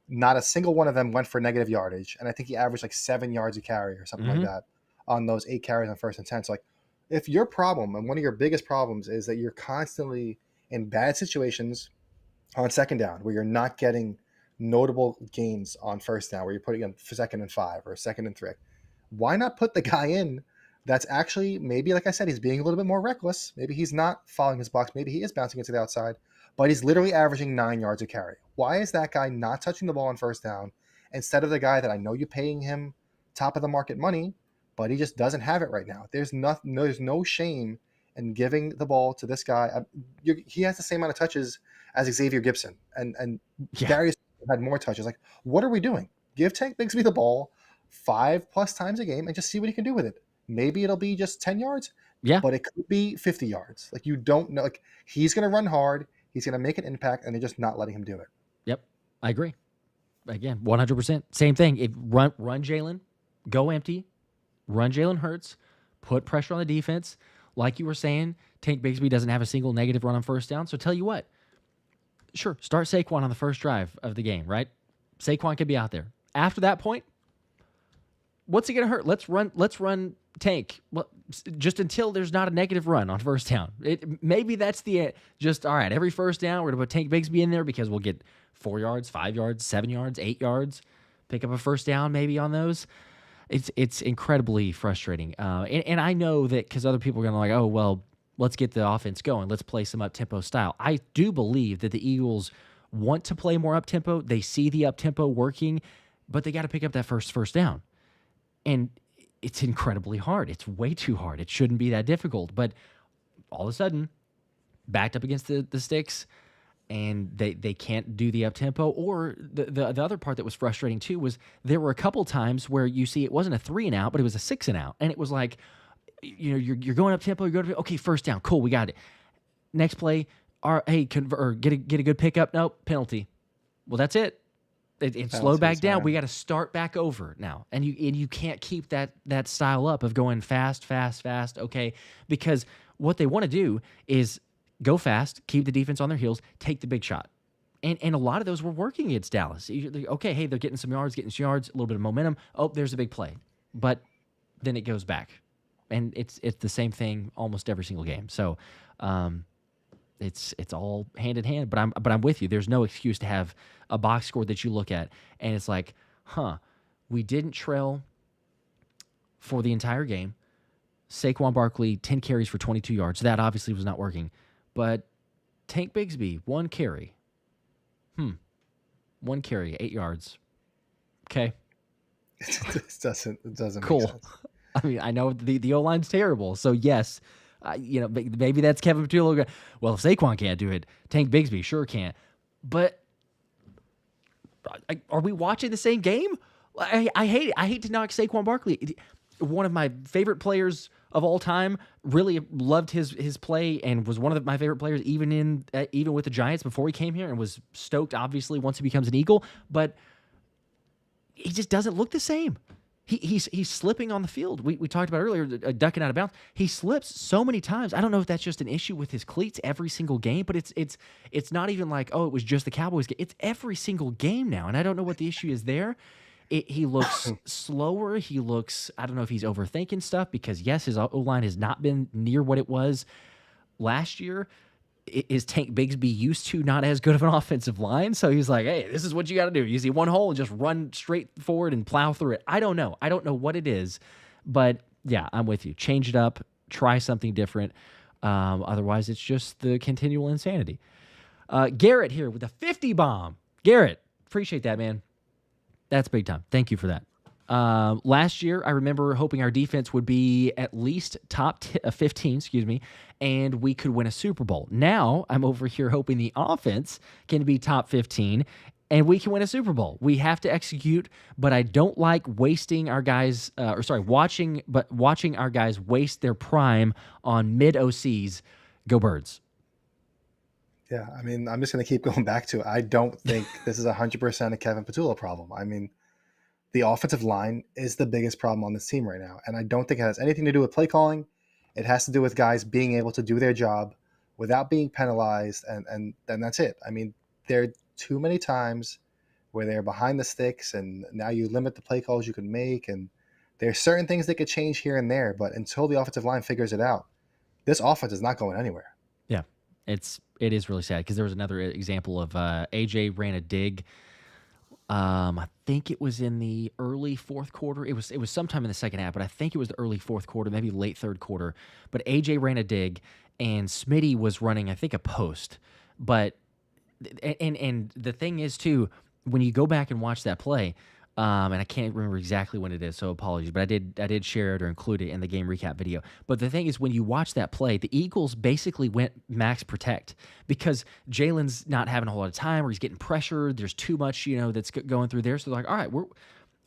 Not a single one of them went for negative yardage, and I think he averaged like 7 yards a carry or something like that on those 8 carries on 1st and 10. So like, if your problem, and one of your biggest problems, is that you're constantly in bad situations on 2nd down where you're not getting notable gains on 1st down, where you're putting in 2nd and 5 or 2nd and 3, why not put the guy in that's actually, maybe, like I said, he's being a little bit more reckless. Maybe he's not following his box. Maybe he is bouncing into the outside, but he's literally averaging 9 yards a carry. Why is that guy not touching the ball on 1st down instead of the guy that I know you're paying him top of the market money, but he just doesn't have it right now? There's no shame in giving the ball to this guy. He has the same amount of touches as Xavier Gibson, and Darius had more touches. Like, what are we doing? Give Tank Bigsby the ball. 5+ times a game and just see what he can do with it. Maybe it'll be just 10 yards, Yeah. but it could be 50 yards. Like, you don't know. Like, he's going to run hard. He's going to make an impact, and they're just not letting him do it. Yep. I agree. Again, 100%. Same thing. If run Jaelen, go empty, run Jalen Hurts, put pressure on the defense. Like you were saying, Tank Bigsby doesn't have a single negative run on first down. So tell you what, sure, start Saquon on the first drive of the game, right? Saquon could be out there. After that point, what's he going to hurt? Let's run Tank. Well, just until there's not a negative run on first down. Maybe that's just all right. Every first down, we're going to put Tank Bigsby in there because we'll get 4 yards, 5 yards, 7 yards, 8 yards. Pick up a first down maybe on those. It's incredibly frustrating. And I know that because other people are going to oh, well, let's get the offense going. Let's play some up-tempo style. I do believe that the Eagles want to play more up-tempo. They see the up-tempo working, but they got to pick up that first down. And it's incredibly hard. It's way too hard. It shouldn't be that difficult. But all of a sudden, backed up against the sticks, and they can't do the up-tempo. Or the other part that was frustrating too was there were a couple times where you see it wasn't a 3-and-out, but it was a 6-and-out. And it was like, you're going up-tempo, okay, first down, cool, we got it. Next play, hey, get a good pickup, nope, penalty. Well, that's it. It slowed back down. We got to start back over now, and you can't keep that style up of going fast. Okay, because what they want to do is go fast, keep the defense on their heels, take the big shot, and a lot of those were working against Dallas. Okay, hey, they're getting some yards, a little bit of momentum. Oh, there's a big play, but then it goes back, and it's the same thing almost every single game. So. It's all hand in hand, but I'm with you. There's no excuse to have a box score that you look at and it's like, we didn't trail for the entire game. Saquon Barkley 10 carries for 22 yards. That obviously was not working, but Tank Bigsby 1 carry. 1 carry, 8 yards. Okay, It doesn't cool. make sense. I mean, I know the O-line's terrible, so yes. Maybe that's Kevin Patullo. Well, if Saquon can't do it, Tank Bigsby sure can't. But are we watching the same game? I hate to knock Saquon Barkley, one of my favorite players of all time. Really loved his play and was one of my favorite players even with the Giants before he came here, and was stoked obviously once he becomes an Eagle. But he just doesn't look the same. He's slipping on the field. We talked about earlier, ducking out of bounds. He slips so many times. I don't know if that's just an issue with his cleats every single game, but it's not even like, oh, it was just the Cowboys game. It's every single game now, and I don't know what the issue is there. He looks slower. He looks, I don't know if he's overthinking stuff because, yes, his O-line has not been near what it was last year. Is Tank Bigsby used to not as good of an offensive line? So he's like, hey, this is what you got to do. You see one hole and just run straight forward and plow through it. I don't know. I don't know what it is. But, yeah, I'm with you. Change it up. Try something different. Otherwise, it's just the continual insanity. Garrett here with a 50 bomb. Garrett, appreciate that, man. That's big time. Thank you for that. Last year, I remember hoping our defense would be at least top 15, and we could win a Super Bowl. Now, I'm over here hoping the offense can be top 15, and we can win a Super Bowl. We have to execute, but I don't like watching our guys waste their prime on mid OCs. Go Birds. Yeah, I mean, I'm just going to keep going back to it. I don't think this is 100% a Kevin Patullo problem. I mean, the offensive line is the biggest problem on this team right now. And I don't think it has anything to do with play calling. It has to do with guys being able to do their job without being penalized. And then that's it. I mean, there are too many times where they're behind the sticks and now you limit the play calls you can make. And there are certain things that could change here and there. But until the offensive line figures it out, this offense is not going anywhere. Yeah, it is really sad because there was another example of AJ ran a dig. I think it was in the early fourth quarter. It was sometime in the second half, but I think it was the early fourth quarter, maybe late third quarter. But AJ ran a dig, and Smitty was running, I think, a post. But and the thing is too, when you go back and watch that play, and I can't remember exactly when it is, so apologies. But I did share it or include it in the game recap video. But the thing is, when you watch that play, the Eagles basically went max protect because Jalen's not having a whole lot of time, or he's getting pressured. There's too much, that's going through there. So they're like, all right,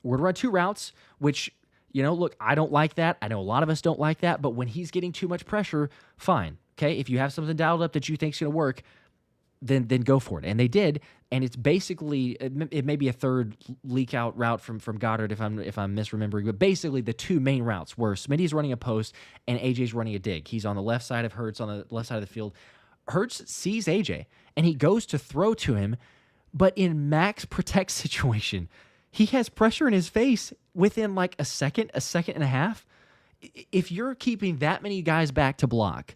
We're going to run two routes, which, look, I don't like that. I know a lot of us don't like that. But when he's getting too much pressure, fine. Okay, if you have something dialed up that you think's going to work, then go for it. And they did. And it's basically, it may be a third leak out route from Goddard if I'm misremembering, but basically the two main routes were Smitty's running a post and AJ's running a dig. He's on the left side of Hurts on the left side of the field. Hurts sees AJ and he goes to throw to him, but in max protect situation, he has pressure in his face within like a second and a half. If you're keeping that many guys back to block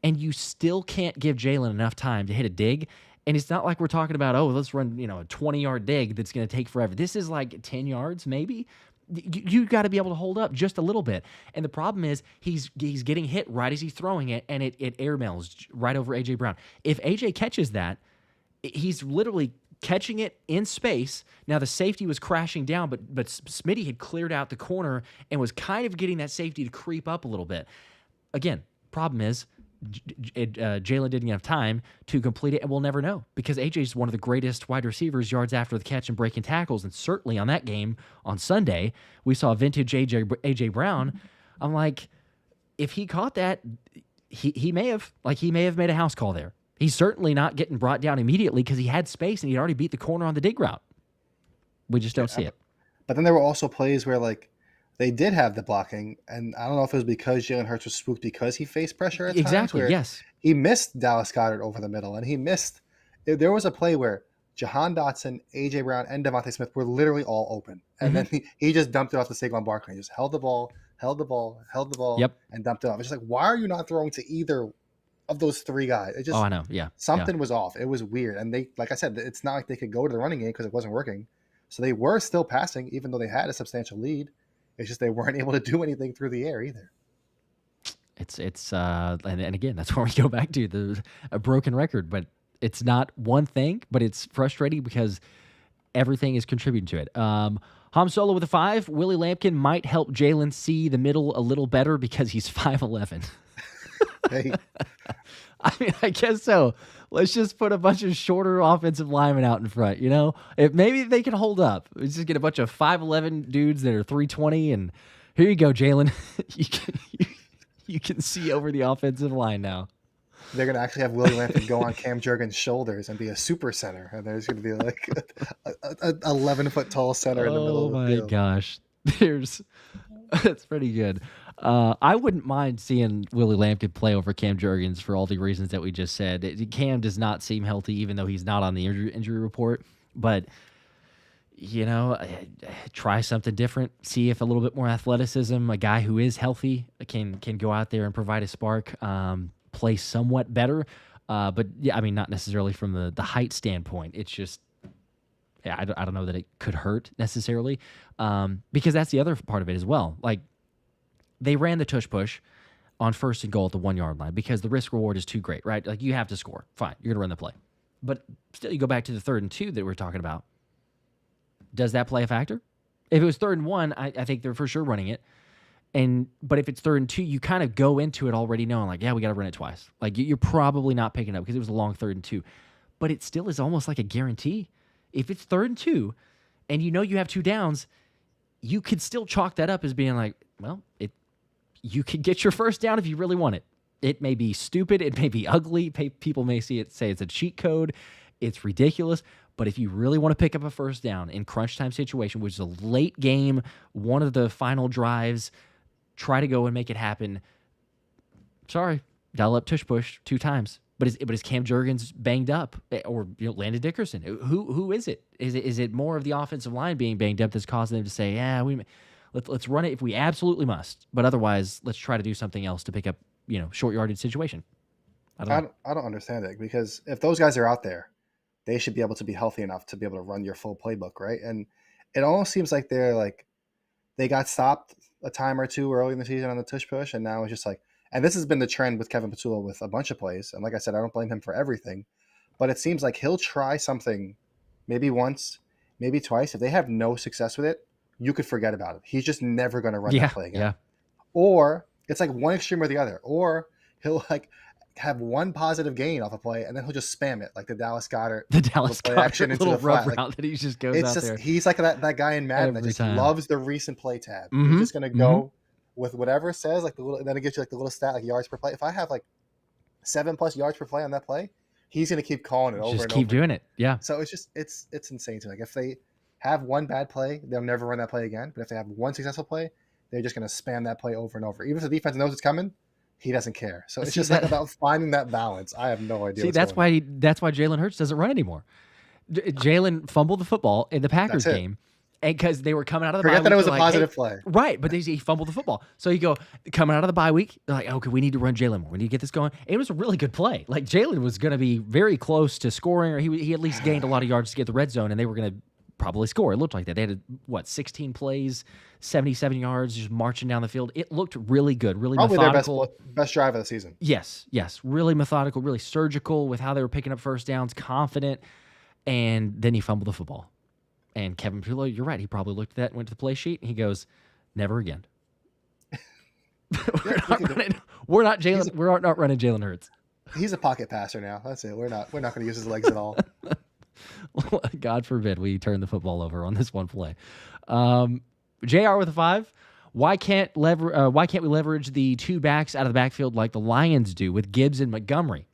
and you still can't give Jalen enough time to hit a dig, and it's not like we're talking about, oh, let's run, a 20-yard dig that's going to take forever. This is like 10 yards maybe. You got to be able to hold up just a little bit. And the problem is he's getting hit right as he's throwing it, and it airmails right over A.J. Brown. If A.J. catches that, he's literally catching it in space. Now, the safety was crashing down, but Smitty had cleared out the corner and was kind of getting that safety to creep up a little bit. Again, problem is, Jalen didn't have time to complete it, and we'll never know because AJ is one of the greatest wide receivers, yards after the catch and breaking tackles. And certainly on that game on Sunday, we saw vintage AJ Brown. I'm like, if he caught that, he may have made a house call there. He's certainly not getting brought down immediately because he had space and he'd already beat the corner on the dig route. We just don't see it. But then there were also plays where they did have the blocking, and I don't know if it was because Jalen Hurts was spooked because he faced pressure at times. Exactly, yes. He missed Dallas Goedert over the middle, and he missed – there was a play where Jahan Dotson, A.J. Brown, and Devonta Smith were literally all open. And then he just dumped it off to Saquon Barkley. He just held the ball, Yep. and dumped it off. It's just like, why are you not throwing to either of those three guys? It just, I know, yeah. Something was off. It was weird. And they, like I said, it's not like they could go to the running game because it wasn't working. So they were still passing, even though they had a substantial lead. It's just they weren't able to do anything through the air either. And again, that's where we go back to a broken record. But it's not one thing, but it's frustrating because everything is contributing to it. Ham Solo with a 5. Willie Lampkin might help Jalen see the middle a little better because he's 5'11". Hey. I mean, I guess so. Let's just put a bunch of shorter offensive linemen out in front, If maybe they can hold up. Let's just get a bunch of 5'11" dudes that are 320, and here you go, Jalen. you can see over the offensive line now. They're going to actually have Willie Lampkin go on Cam Jurgens' shoulders and be a super center, and there's going to be like an 11-foot tall center in the middle of the field. Oh, my gosh. That's pretty good. I wouldn't mind seeing Willie Lampkin play over Cam Jurgens for all the reasons that we just said. Cam does not seem healthy, even though he's not on the injury report. But, try something different. See if a little bit more athleticism, a guy who is healthy can go out there and provide a spark, play somewhat better. But, yeah, I mean, not necessarily from the height standpoint. It's just, I don't know that it could hurt necessarily, because that's the other part of it as well. Like, they ran the tush push on 1st and goal at the 1-yard line because the risk reward is too great, right? Like, you have to score. Fine, you're going to run the play. But still, you go back to the 3rd and 2 that we're talking about. Does that play a factor? If it was 3rd and 1, I think they're for sure running it. But if it's 3rd and 2, you kind of go into it already knowing, like, yeah, we got to run it twice. Like, you're probably not picking up because it was a long 3rd and 2. But it still is almost like a guarantee. If it's 3rd and 2 and you have 2 downs, you could still chalk that up as being like, well, you could get your first down if you really want it. It may be stupid. It may be ugly. People may say it's a cheat code. It's ridiculous. But if you really want to pick up a first down in crunch time situation, which is a late game, one of the final drives, try to go and make it happen. Sorry, dial up tush push 2 times. But is Cam Jurgens banged up, or Landon Dickerson? Who is it? Is it more of the offensive line being banged up that's causing them to say, yeah, let's run it if we absolutely must, but otherwise let's try to do something else to pick up short yardage situation? I don't understand it, because if those guys are out there, they should be able to be healthy enough to be able to run your full playbook, right? And it almost seems like they got stopped a time or two early in the season on the tush push, and now it's just like. And this has been the trend with Kevin Patullo with a bunch of plays. And like I said, I don't blame him for everything. But it seems like he'll try something maybe once, maybe twice. If they have no success with it, you could forget about it. He's just never going to run that play again. Yeah. Or it's like one extreme or the other. Or he'll have one positive gain off a play, and then he'll just spam it like the Dallas Goedert, The Dallas play Goedert action into little the rub flat. Like, route that he just goes it's out just there he's like that guy in Madden that every just time. loves the recent play tab. He's Mm-hmm. just gonna go with whatever it says, like the little, then it gives you like the little stat like yards per play. If I have like 7+ yards per play on that play, he's gonna keep calling it over Just and keep over. doing it. Yeah. So it's just it's insane to me. Like if they have one bad play, they'll never run that play again. But if they have one successful play, they're just gonna spam that play over and over. Even if the defense knows it's coming, he doesn't care. So it's just like about finding that balance. I have no idea. See, that's why Jalen Hurts doesn't run anymore. Jalen fumbled the football in the Packers game, and because they were coming out of the bye week, that it was a like, positive play, right? But he fumbled the football, so you go coming out of the bye week. They're like, okay, we need to run Jalen more. We need to get this going. And it was a really good play. Like Jalen was going to be very close to scoring, or he at least gained a lot of yards to get the red zone, and they were going to probably score. It looked like that. They had 16 plays, 77 yards, just marching down the field. It looked really good, really probably methodical. Their best drive of the season. Yes, really methodical, really surgical with how they were picking up first downs, confident. And then he fumbled the football. And Kevin Pillow, you're right. He probably looked at that, went to the play sheet, and he goes, "Never again." We're not running Jalen Hurts. He's a pocket passer now. That's it. We're not going to use his legs at all. God forbid we turn the football over on this one play. JR with a 5. Why can't we leverage the two backs out of the backfield like the Lions do with Gibbs and Montgomery?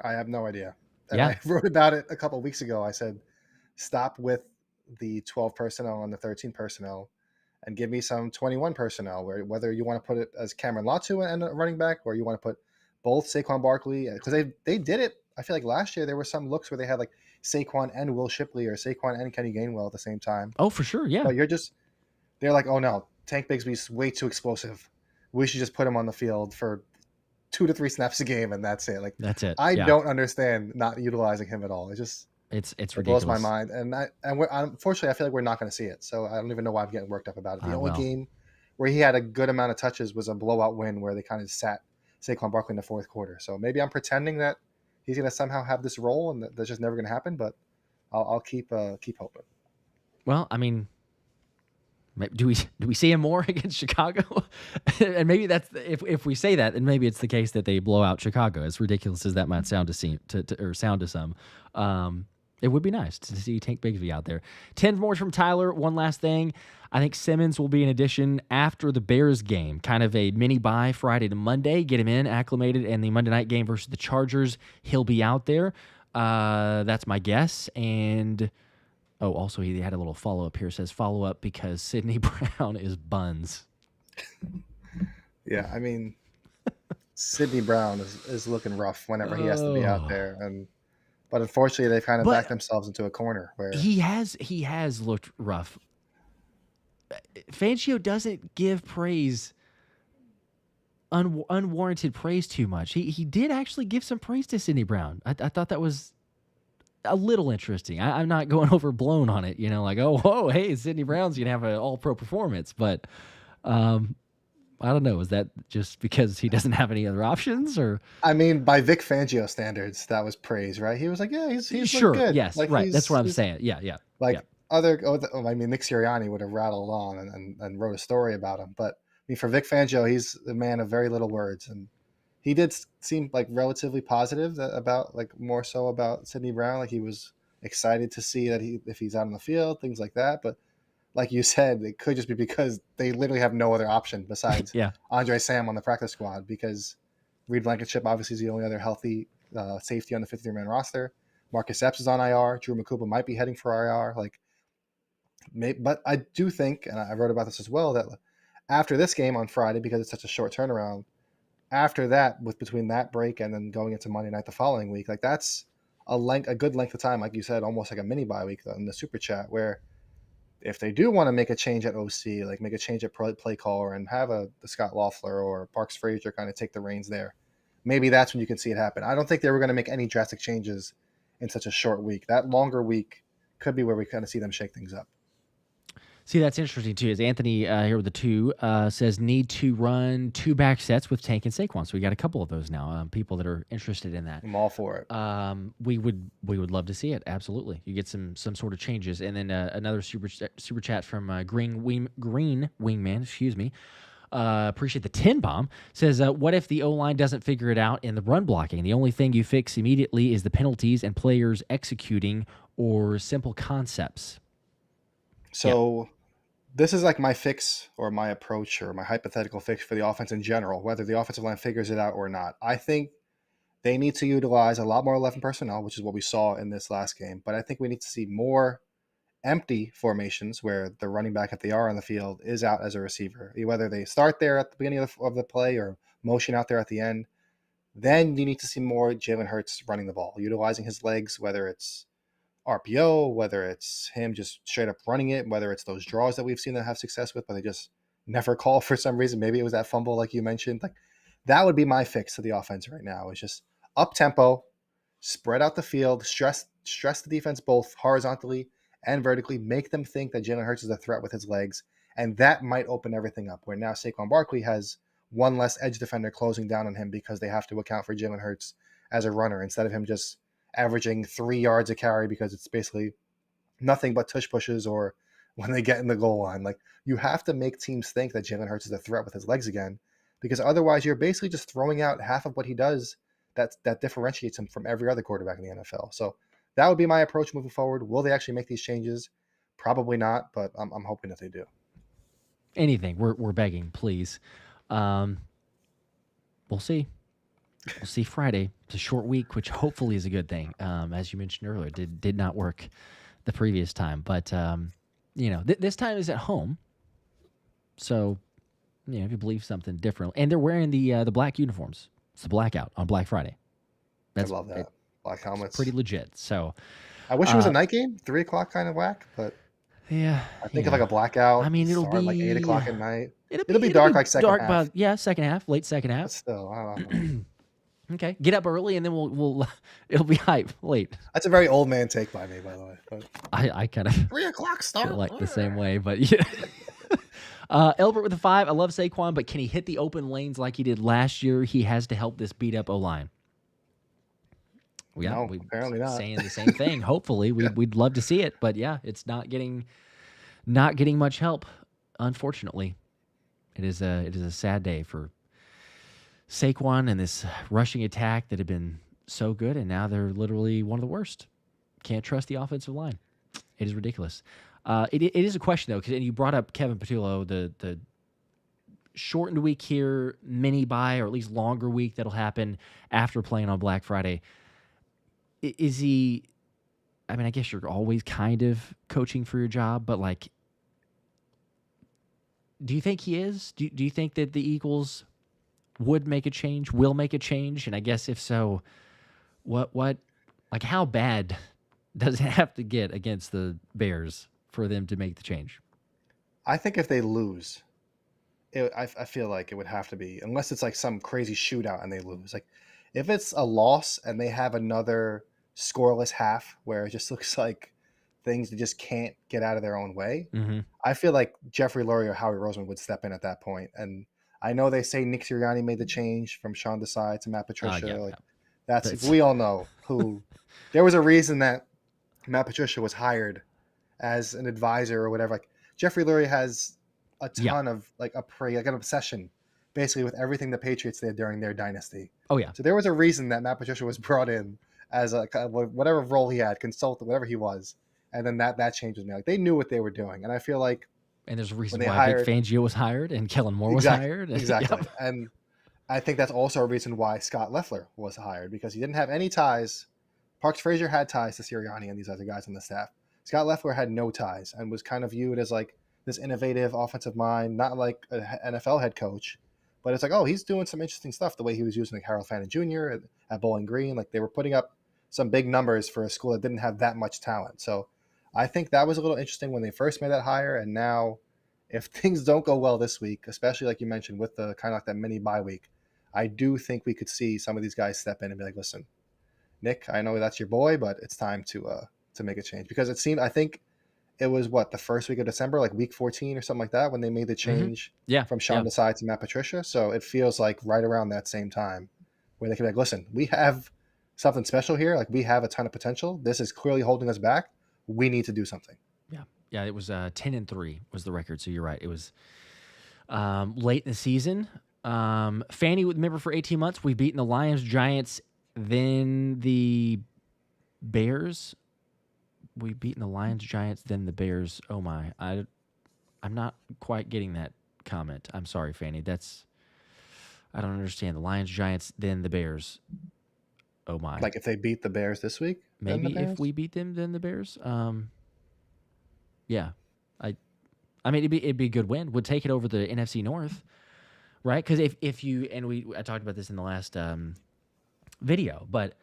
I have no idea. And I wrote about it a couple of weeks ago. I said, stop with the 12 personnel and the 13 personnel and give me some 21 personnel, where whether you want to put it as Cameron Latu and a running back, or you want to put both Saquon Barkley, because they did it. I feel like last year there were some looks where they had like Saquon and Will Shipley or Saquon and Kenny Gainwell at the same time. Oh, for sure, yeah. But they're like, oh no, Tank Bigsby's way too explosive. We should just put him on the field for 2 to 3 snaps a game, and that's it. Like that's it. I don't understand not utilizing him at all. It's ridiculous. It blows my mind, and unfortunately I feel like we're not going to see it. So I don't even know why I'm getting worked up about it. The only game where he had a good amount of touches was a blowout win where they kind of sat Saquon Barkley in the fourth quarter. So maybe I'm pretending that he's going to somehow have this role, and that's just never going to happen. But I'll keep hoping. Well, I mean, do we see him more against Chicago? And maybe that's if we say that, then maybe it's the case that they blow out Chicago. As ridiculous as that might sound to some, it would be nice to see Tank Bigsby out there. 10 more from Tyler. One last thing. I think Simmons will be an addition after the Bears game, kind of a mini bye Friday to Monday, get him in, acclimated, and the Monday night game versus the Chargers, he'll be out there. That's my guess. And also he had a little follow-up here. It says follow-up because Sidney Brown is buns. Yeah, I mean, Sidney Brown is looking rough whenever he has to be out there, but unfortunately they've kind of backed themselves into a corner where he has looked rough. Fangio doesn't give praise, unwarranted praise too much. He did actually give some praise to Sidney Brown. I thought that was a little interesting. I'm not going overblown on it, like, oh, whoa, hey, Sidney Brown's gonna have an all-pro performance, but I don't know. Is that just because he doesn't have any other options, or? I mean, by Vic Fangio standards, that was praise, right? He was like, yeah, he's sure, good. Yes, like, right. That's what I'm saying. Yeah. Like Nick Sirianni would have rattled on and wrote a story about him, but I mean, for Vic Fangio, he's a man of very little words, and he did seem like relatively positive about, like, more so about Sidney Brown. Like he was excited to see that if he's out on the field, things like that. But like you said, it could just be because they literally have no other option besides Andre Sam on the practice squad, because Reed Blankenship obviously is the only other healthy safety on the 53-man roster. Marcus Epps is on IR. Drew McCoupa might be heading for IR. But I do think, and I wrote about this as well, that after this game on Friday, because it's such a short turnaround, after that, between that break and then going into Monday night the following week, like that's a good length of time, like you said, almost like a mini bye week in the super chat, where if they do want to make a change at OC, like make a change at play caller and have the Scott Loeffler or Parks Frazier kind of take the reins there, maybe that's when you can see it happen. I don't think they were going to make any drastic changes in such a short week. That longer week could be where we kind of see them shake things up. See, that's interesting, too. As Anthony here with the 2 says, need to run 2 back sets with Tank and Saquon. So we got a couple of those now, people that are interested in that. I'm all for it. We would love to see it, absolutely. You get some sort of changes. And then another super chat from Green Wingman, excuse me. Appreciate the 10 bomb. Says, what if the O-line doesn't figure it out in the run blocking? The only thing you fix immediately is the penalties and players executing or simple concepts. So this is like my fix or my approach or my hypothetical fix for the offense in general, whether the offensive line figures it out or not. I think they need to utilize a lot more 11 personnel, which is what we saw in this last game. But I think we need to see more empty formations where the running back, if they are on the field, is out as a receiver. Whether they start there at the beginning of the play or motion out there at the end, then you need to see more Jalen Hurts running the ball, utilizing his legs, whether it's RPO, whether it's him just straight up running it, whether it's those draws that we've seen them have success with, but they just never call for some reason. Maybe it was that fumble, like you mentioned. Like that would be my fix to the offense right now. It's just up tempo, spread out the field, stress the defense both horizontally and vertically, make them think that Jalen Hurts is a threat with his legs, and that might open everything up. Where now Saquon Barkley has one less edge defender closing down on him because they have to account for Jalen Hurts as a runner instead of him just averaging 3 yards a carry because it's basically nothing but tush pushes or when they get in the goal line. Like you have to make teams think that Jalen Hurts is a threat with his legs again, because otherwise you're basically just throwing out half of what he does that differentiates him from every other quarterback in the NFL. So that would be my approach moving forward. Will they actually make these changes? Probably not, but I'm hoping that they do. Anything. We're begging, please. We'll see. We'll see Friday. It's a short week, which hopefully is a good thing. As you mentioned earlier, did not work the previous time, but this time is at home. So, if you believe something different, and they're wearing the black uniforms. It's the blackout on Black Friday. I love that. Black helmets. Pretty legit. So I wish it was a night game, 3 o'clock kind of whack, but yeah, I think of like a blackout. I mean, it'll be like 8 o'clock at night. It'll be dark like second half. Second half, late second half. But still, I don't know. Okay, get up early and then we'll it'll be hype late. That's a very old man take by me, by the way. But I kind of 3 o'clock start feel like the same way, but yeah. Elbert with a 5. I love Saquon, but can he hit the open lanes like he did last year? He has to help this beat up O-line. No, apparently not. Saying the same thing. Hopefully, we'd love to see it, but yeah, it's not getting much help. Unfortunately, it is a sad day for Saquon and this rushing attack that had been so good, and now they're literally one of the worst. Can't trust the offensive line. It is ridiculous. It is a question though, because you brought up Kevin Patullo, the shortened week here, mini bye, or at least longer week that'll happen after playing on Black Friday. Is he? I mean, I guess you're always kind of coaching for your job, but like, do you think he is? Do you think that the Eagles would make a change, will make a change? And I guess if so, what, like how bad does it have to get against the Bears for them to make the change? I think if they lose, I feel like it would have to be, unless it's like some crazy shootout and they lose. Like if it's a loss and they have another scoreless half where it just looks like things that just can't get out of their own way, I feel like Jeffrey Lurie or Howie Roseman would step in at that point. And I know they say Nick Sirianni made the change from Sean Desai to Matt Patricia. That's we all know who. There was a reason that Matt Patricia was hired as an advisor or whatever. Like Jeffrey Lurie has a ton of like an obsession, basically with everything the Patriots did during their dynasty. Oh yeah. So there was a reason that Matt Patricia was brought in as a whatever role he had, consultant, whatever he was, and then that change was made. Like they knew what they were doing, and I feel like. And there's a reason why Vic Fangio was hired and Kellen Moore was hired. Exactly. Yep. And I think that's also a reason why Scott Loeffler was hired, because he didn't have any ties. Parks Frazier had ties to Sirianni and these other guys on the staff. Scott Loeffler had no ties and was kind of viewed as like this innovative offensive mind, not like an NFL head coach, but it's like, oh, he's doing some interesting stuff the way he was using like Harold Fannin Jr. at Bowling Green. Like they were putting up some big numbers for a school that didn't have that much talent. So I think that was a little interesting when they first made that hire. And now if things don't go well this week, especially like you mentioned with the kind of like that mini bye week, I do think we could see some of these guys step in and be like, listen, Nick, I know that's your boy, but it's time to make a change. Because it seemed, I think it was the first week of December, like week 14 or something like that, when they made the change from Sean Desai to Matt Patricia. So it feels like right around that same time where they can be like, listen, we have something special here. Like we have a ton of potential. This is clearly holding us back. We need to do something. Yeah. Yeah. It was 10-3 was the record. So you're right. It was late in the season. Fanny, remember for 18 months, we've beaten the Lions, Giants, then the Bears. We've beaten the Lions, Giants, then the Bears. Oh my. I'm not quite getting that comment. I'm sorry, Fanny. I don't understand. The Lions, Giants, then the Bears. Oh my. Like if they beat the Bears this week, then the Maybe if Bears. we beat them, then the Bears. Yeah. I I mean it'd be a good win. Would take it over the NFC North, right? Because if you and I talked about this in the last video, but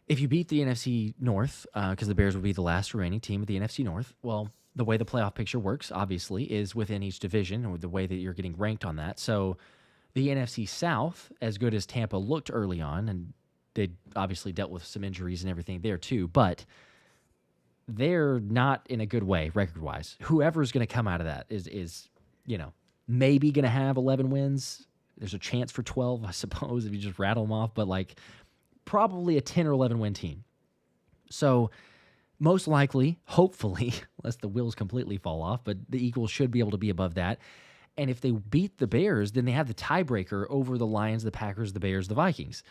if you beat the NFC North, because the Bears would be the last remaining team of the NFC North, well, the way the playoff picture works, obviously, is within each division or the way that you're getting ranked on that. So the NFC South, as good as Tampa looked early on, and they obviously dealt with some injuries and everything there too, but they're not in a good way record-wise. Whoever's going to come out of that is maybe going to have 11 wins. There's a chance for 12, I suppose, if you just rattle them off, but like probably a 10 or 11 win team. So most likely, hopefully, unless the wheels completely fall off, but the Eagles should be able to be above that. And if they beat the Bears, then they have the tiebreaker over the Lions, the Packers, the Bears, the Vikings.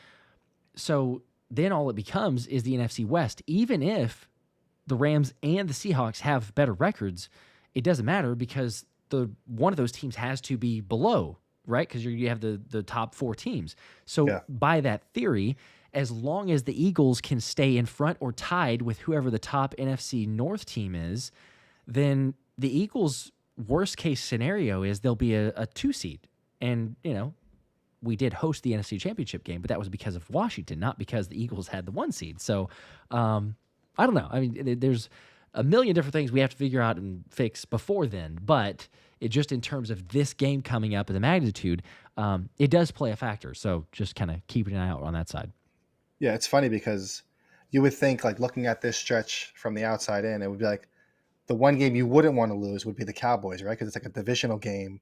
So then all it becomes is the NFC West. Even if the Rams and the Seahawks have better records, it doesn't matter because one of those teams has to be below, right? Because you have the top four teams. So Yeah. by that theory, as long as the Eagles can stay in front or tied with whoever the top NFC North team is, then the Eagles' worst case scenario is they'll be a 2 seed. And, we did host the NFC Championship game, but that was because of Washington, not because the Eagles had the 1 seed. So I don't know. I mean, there's a million different things we have to figure out and fix before then, but it just in terms of this game coming up and the magnitude, it does play a factor. So just kind of keeping an eye out on that side. Yeah, it's funny because you would think, like, looking at this stretch from the outside in, it would be like the one game you wouldn't want to lose would be the Cowboys, right? Because it's like a divisional game.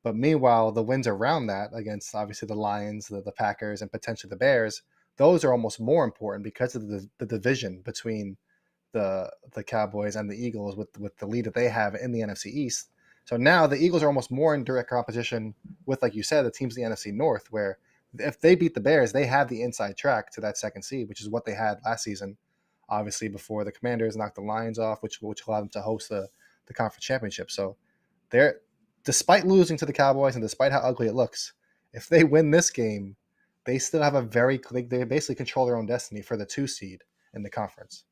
But meanwhile, the wins around that against obviously the Lions, the Packers, and potentially the Bears, those are almost more important because of the division between the Cowboys and the Eagles with the lead that they have in the NFC East. So now the Eagles are almost more in direct competition with, like you said, the teams in the NFC North, where if they beat the Bears, they have the inside track to that second seed, which is what they had last season, obviously before the Commanders knocked the Lions off, which allowed them to host the conference championship. So they're, despite losing to the Cowboys and despite how ugly it looks, if they win this game, they still have they basically control their own destiny for the 2 seed in the conference.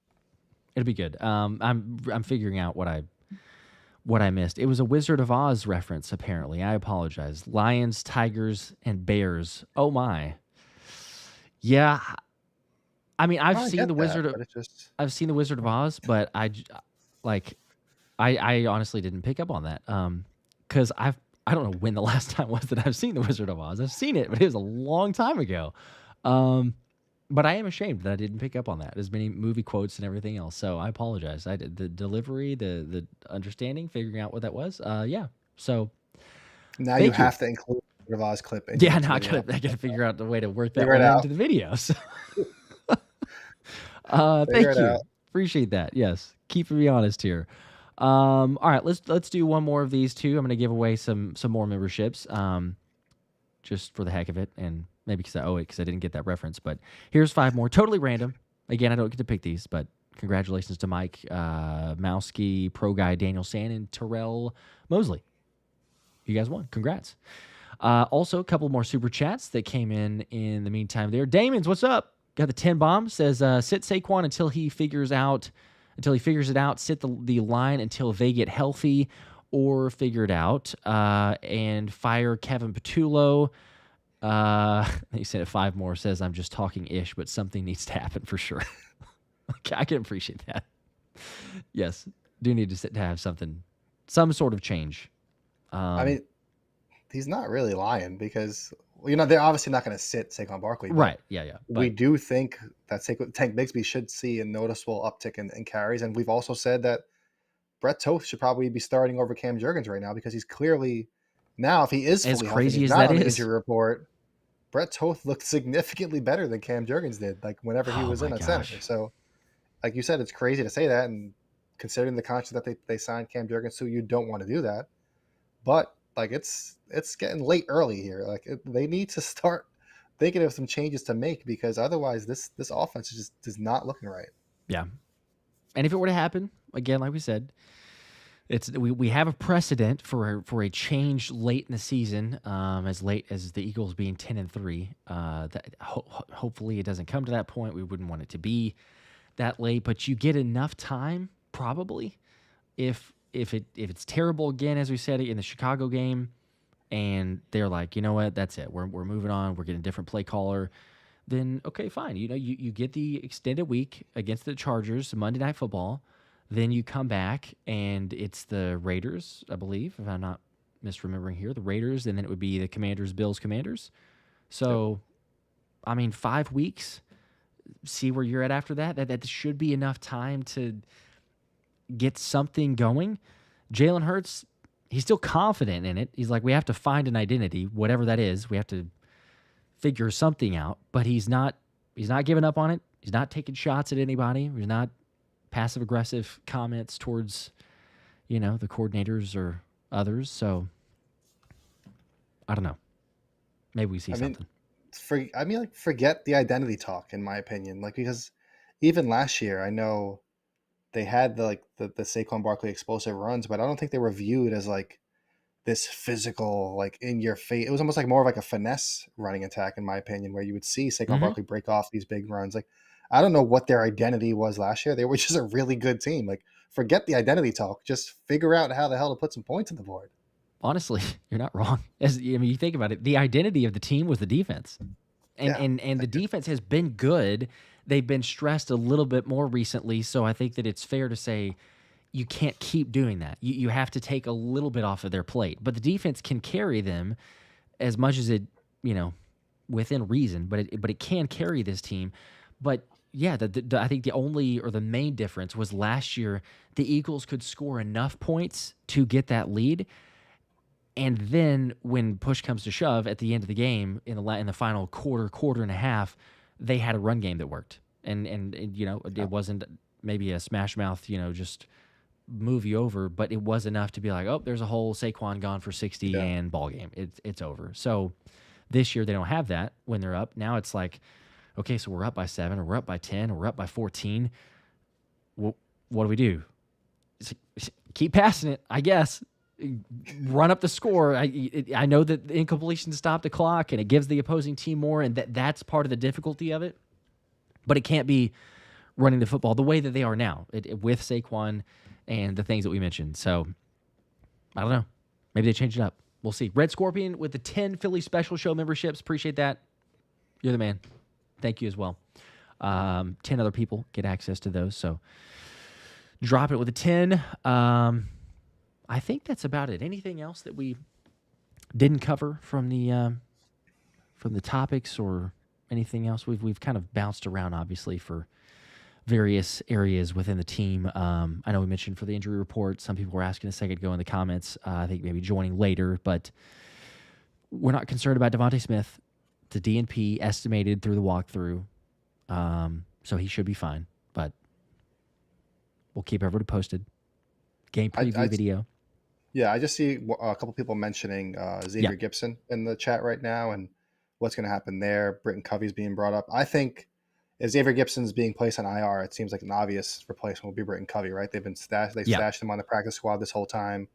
It'll be good. I'm figuring out what I missed. It was a Wizard of Oz reference, apparently. I apologize. Lions, Tigers, and Bears. Oh my. Yeah. I mean, I've seen the Wizard of I've seen the Wizard of Oz, but I honestly didn't pick up on that. Because I don't know when the last time was that I've seen the Wizard of Oz. I've seen it, but it was a long time ago. But I am ashamed that I didn't pick up on that. As many movie quotes and everything else. So I apologize. I did the delivery, the understanding, figuring out what that was. Yeah. So now you have to include the Oz clip. Yeah. Now I gotta figure out the way to work that one into the video. So thank you. Appreciate that. Yes. Keeping me honest here. All right. Let's do one more of these two. I'm gonna give away some more memberships. Just for the heck of it, and maybe because I owe it because I didn't get that reference. But here's 5 more, totally random. Again, I don't get to pick these, but congratulations to Mike, Mowski, Pro Guy, Daniel San, and Terrell Mosley. You guys won. Congrats. Also, a couple more super chats that came in the meantime there. Damon's, what's up? Got the 10 bomb. Says, sit Saquon until he figures it out. Sit the line until they get healthy or figure it out, and fire Kevin Patullo. He said 5 more, says, I'm just talking ish, but something needs to happen for sure. I can appreciate that. Yes, do need to have some sort of change. I mean, he's not really lying because, they're obviously not going to sit Saquon Barkley. Right, yeah. We do think that Tank Bigsby should see a noticeable uptick in carries, and we've also said that Brett Toth should probably be starting over Cam Jurgens right now because he's clearly, now if he is fully healthy, he's not on the injury report, Brett Toth looked significantly better than Cam Jurgens did, like whenever he was in at center. So, like you said, it's crazy to say that, and considering the contract that they signed Cam Jurgens to, you don't want to do that. But like it's getting late early here. Like they need to start thinking of some changes to make because otherwise this offense just is not looking right. Yeah. And if it were to happen, again, like we said, we have a precedent for a change late in the season, as late as the Eagles being 10-3. Hopefully it doesn't come to that point. We wouldn't want it to be that late, but you get enough time probably if it's terrible again, as we said in the Chicago game, and they're like, you know what, that's it. We're moving on. We're getting a different play caller. Then okay, fine. You get the extended week against the Chargers, Monday Night Football. Then you come back and it's the Raiders, I believe, if I'm not misremembering here, the Raiders, and then it would be the Commanders, Bills, Commanders. So, I mean, 5 weeks. See where you're at after that. That should be enough time to get something going. Jalen Hurts, he's still confident in it. He's like, we have to find an identity, whatever that is. We have to figure something out. But he's not giving up on it. He's not taking shots at anybody. He's not passive aggressive comments towards, the coordinators or others. So I don't know. Maybe we see something. Forget the identity talk, in my opinion. Like, because even last year, I know they had the Saquon Barkley explosive runs, but I don't think they were viewed as like this physical, like in your face. It was almost like more of like a finesse running attack, in my opinion, where you would see Saquon Barkley break off these big runs. Like, I don't know what their identity was last year. They were just a really good team. Like, forget the identity talk. Just figure out how the hell to put some points on the board. Honestly, you're not wrong. You think about it, the identity of the team was the defense. And the defense has been good. They've been stressed a little bit more recently, so I think that it's fair to say you can't keep doing that. You have to take a little bit off of their plate. But the defense can carry them as much as it, within reason, but it can carry this team. But yeah, I think the only or the main difference was last year the Eagles could score enough points to get that lead, and then when push comes to shove at the end of the game in the final quarter and a half, they had a run game that worked, and it wasn't maybe a smash mouth just move you over, but it was enough to be like, oh, there's a whole Saquon gone for 60 and ball game. It's over. So this year they don't have that when they're up. Now it's like, okay, so we're up by 7, or we're up by 10, or we're up by 14. What do we do? Keep passing it, I guess. Run up the score. I know that the incompletion stopped the clock, and it gives the opposing team more, and that's part of the difficulty of it. But it can't be running the football the way that they are now with Saquon and the things that we mentioned. So, I don't know. Maybe they change it up. We'll see. Red Scorpion with the 10 Philly Special Show memberships. Appreciate that. You're the man. Thank you as well. 10 other people get access to those. So drop it with a 10. I think that's about it. Anything else that we didn't cover from the topics or anything else? We've kind of bounced around, obviously, for various areas within the team. I know we mentioned for the injury report, some people were asking a second ago in the comments, I think maybe joining later, but we're not concerned about Devonta Smith. The DNP estimated through the walkthrough, so he should be fine. But we'll keep everybody posted. Game preview video. Yeah, I just see a couple people mentioning Xavier Gipson in the chat right now and what's going to happen there. Britton Covey's being brought up. I think if Xavier Gipson's being placed on IR, it seems like an obvious replacement will be Britton Covey, right? They've stashed him on the practice squad this whole time.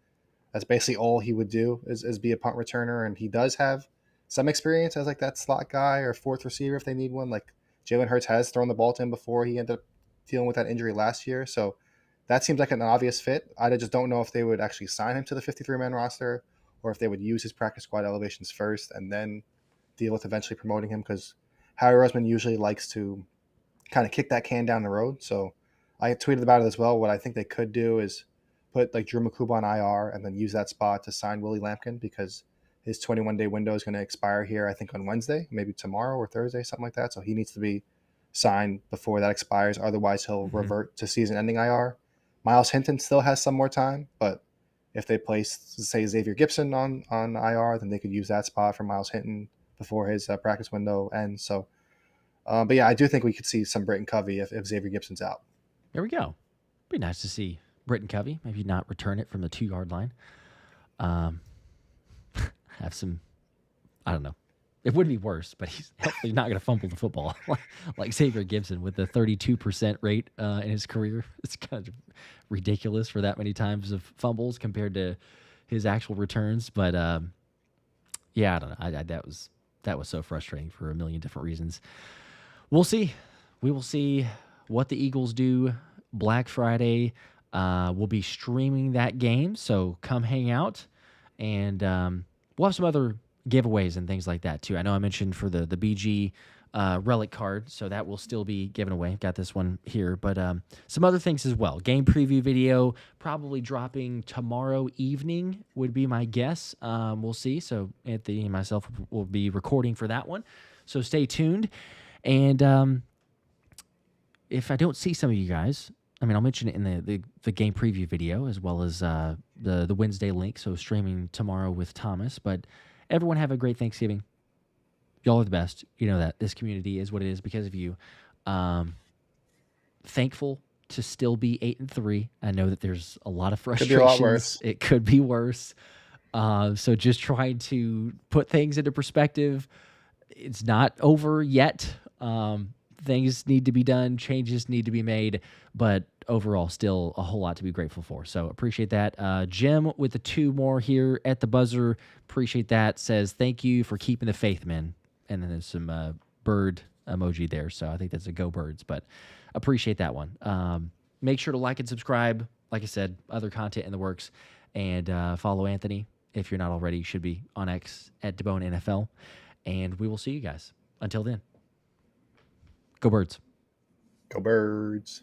That's basically all he would do is be a punt returner, and he does have some experience as like that slot guy or fourth receiver if they need one. Like Jalen Hurts has thrown the ball to him before. He ended up dealing with that injury last year, so that seems like an obvious fit. I just don't know if they would actually sign him to the 53-man roster or if they would use his practice squad elevations first and then deal with eventually promoting him, because Howie Roseman usually likes to kind of kick that can down the road. So I tweeted about it as well. What I think they could do is put like Drew Makuba on IR and then use that spot to sign Willie Lampkin, because his 21-day window is going to expire here, I think, on Wednesday, maybe tomorrow or Thursday, something like that. So he needs to be signed before that expires. Otherwise, he'll revert to season-ending IR. Miles Hinton still has some more time, but if they place, say, Xavier Gipson on IR, then they could use that spot for Miles Hinton before his practice window ends. So, but yeah, I do think we could see some Britton Covey if Xavier Gipson's out. There we go. Be nice to see Britton Covey. Maybe not return it from the 2-yard line. have some, I don't know. It wouldn't be worse, but he's hopefully not going to fumble the football like Xavier Gibson with the 32% rate in his career. It's kind of ridiculous for that many times of fumbles compared to his actual returns. But yeah, I don't know. That was so frustrating for a million different reasons. We'll see. We will see what the Eagles do Black Friday. We'll be streaming that game, so come hang out, and we'll have some other giveaways and things like that too. I know I mentioned for the BG relic card, so that will still be given away. Got this one here, but some other things as well. Game preview video probably dropping tomorrow evening would be my guess. We'll see. So Anthony and myself will be recording for that one, so stay tuned. And if I don't see some of you guys, I mean, I'll mention it in the game preview video as well as the Wednesday link, so streaming tomorrow with Thomas. But everyone have a great Thanksgiving. Y'all are the best. You know that. This community is what it is because of you. Thankful to still be 8-3. I know that there's a lot of frustrations. Could be a lot worse. It could be worse. So just trying to put things into perspective. It's not over yet. Things need to be done. Changes need to be made. But overall, still a whole lot to be grateful for. So appreciate that. Jim with the 2 more here at the buzzer. Appreciate that. Says, thank you for keeping the faith, man. And then there's some bird emoji there. So I think that's a go birds. But appreciate that one. Make sure to like and subscribe. Like I said, other content in the works. And follow Anthony. If you're not already, you should be on X at DiBona NFL. And we will see you guys. Until then, go Birds. Go Birds.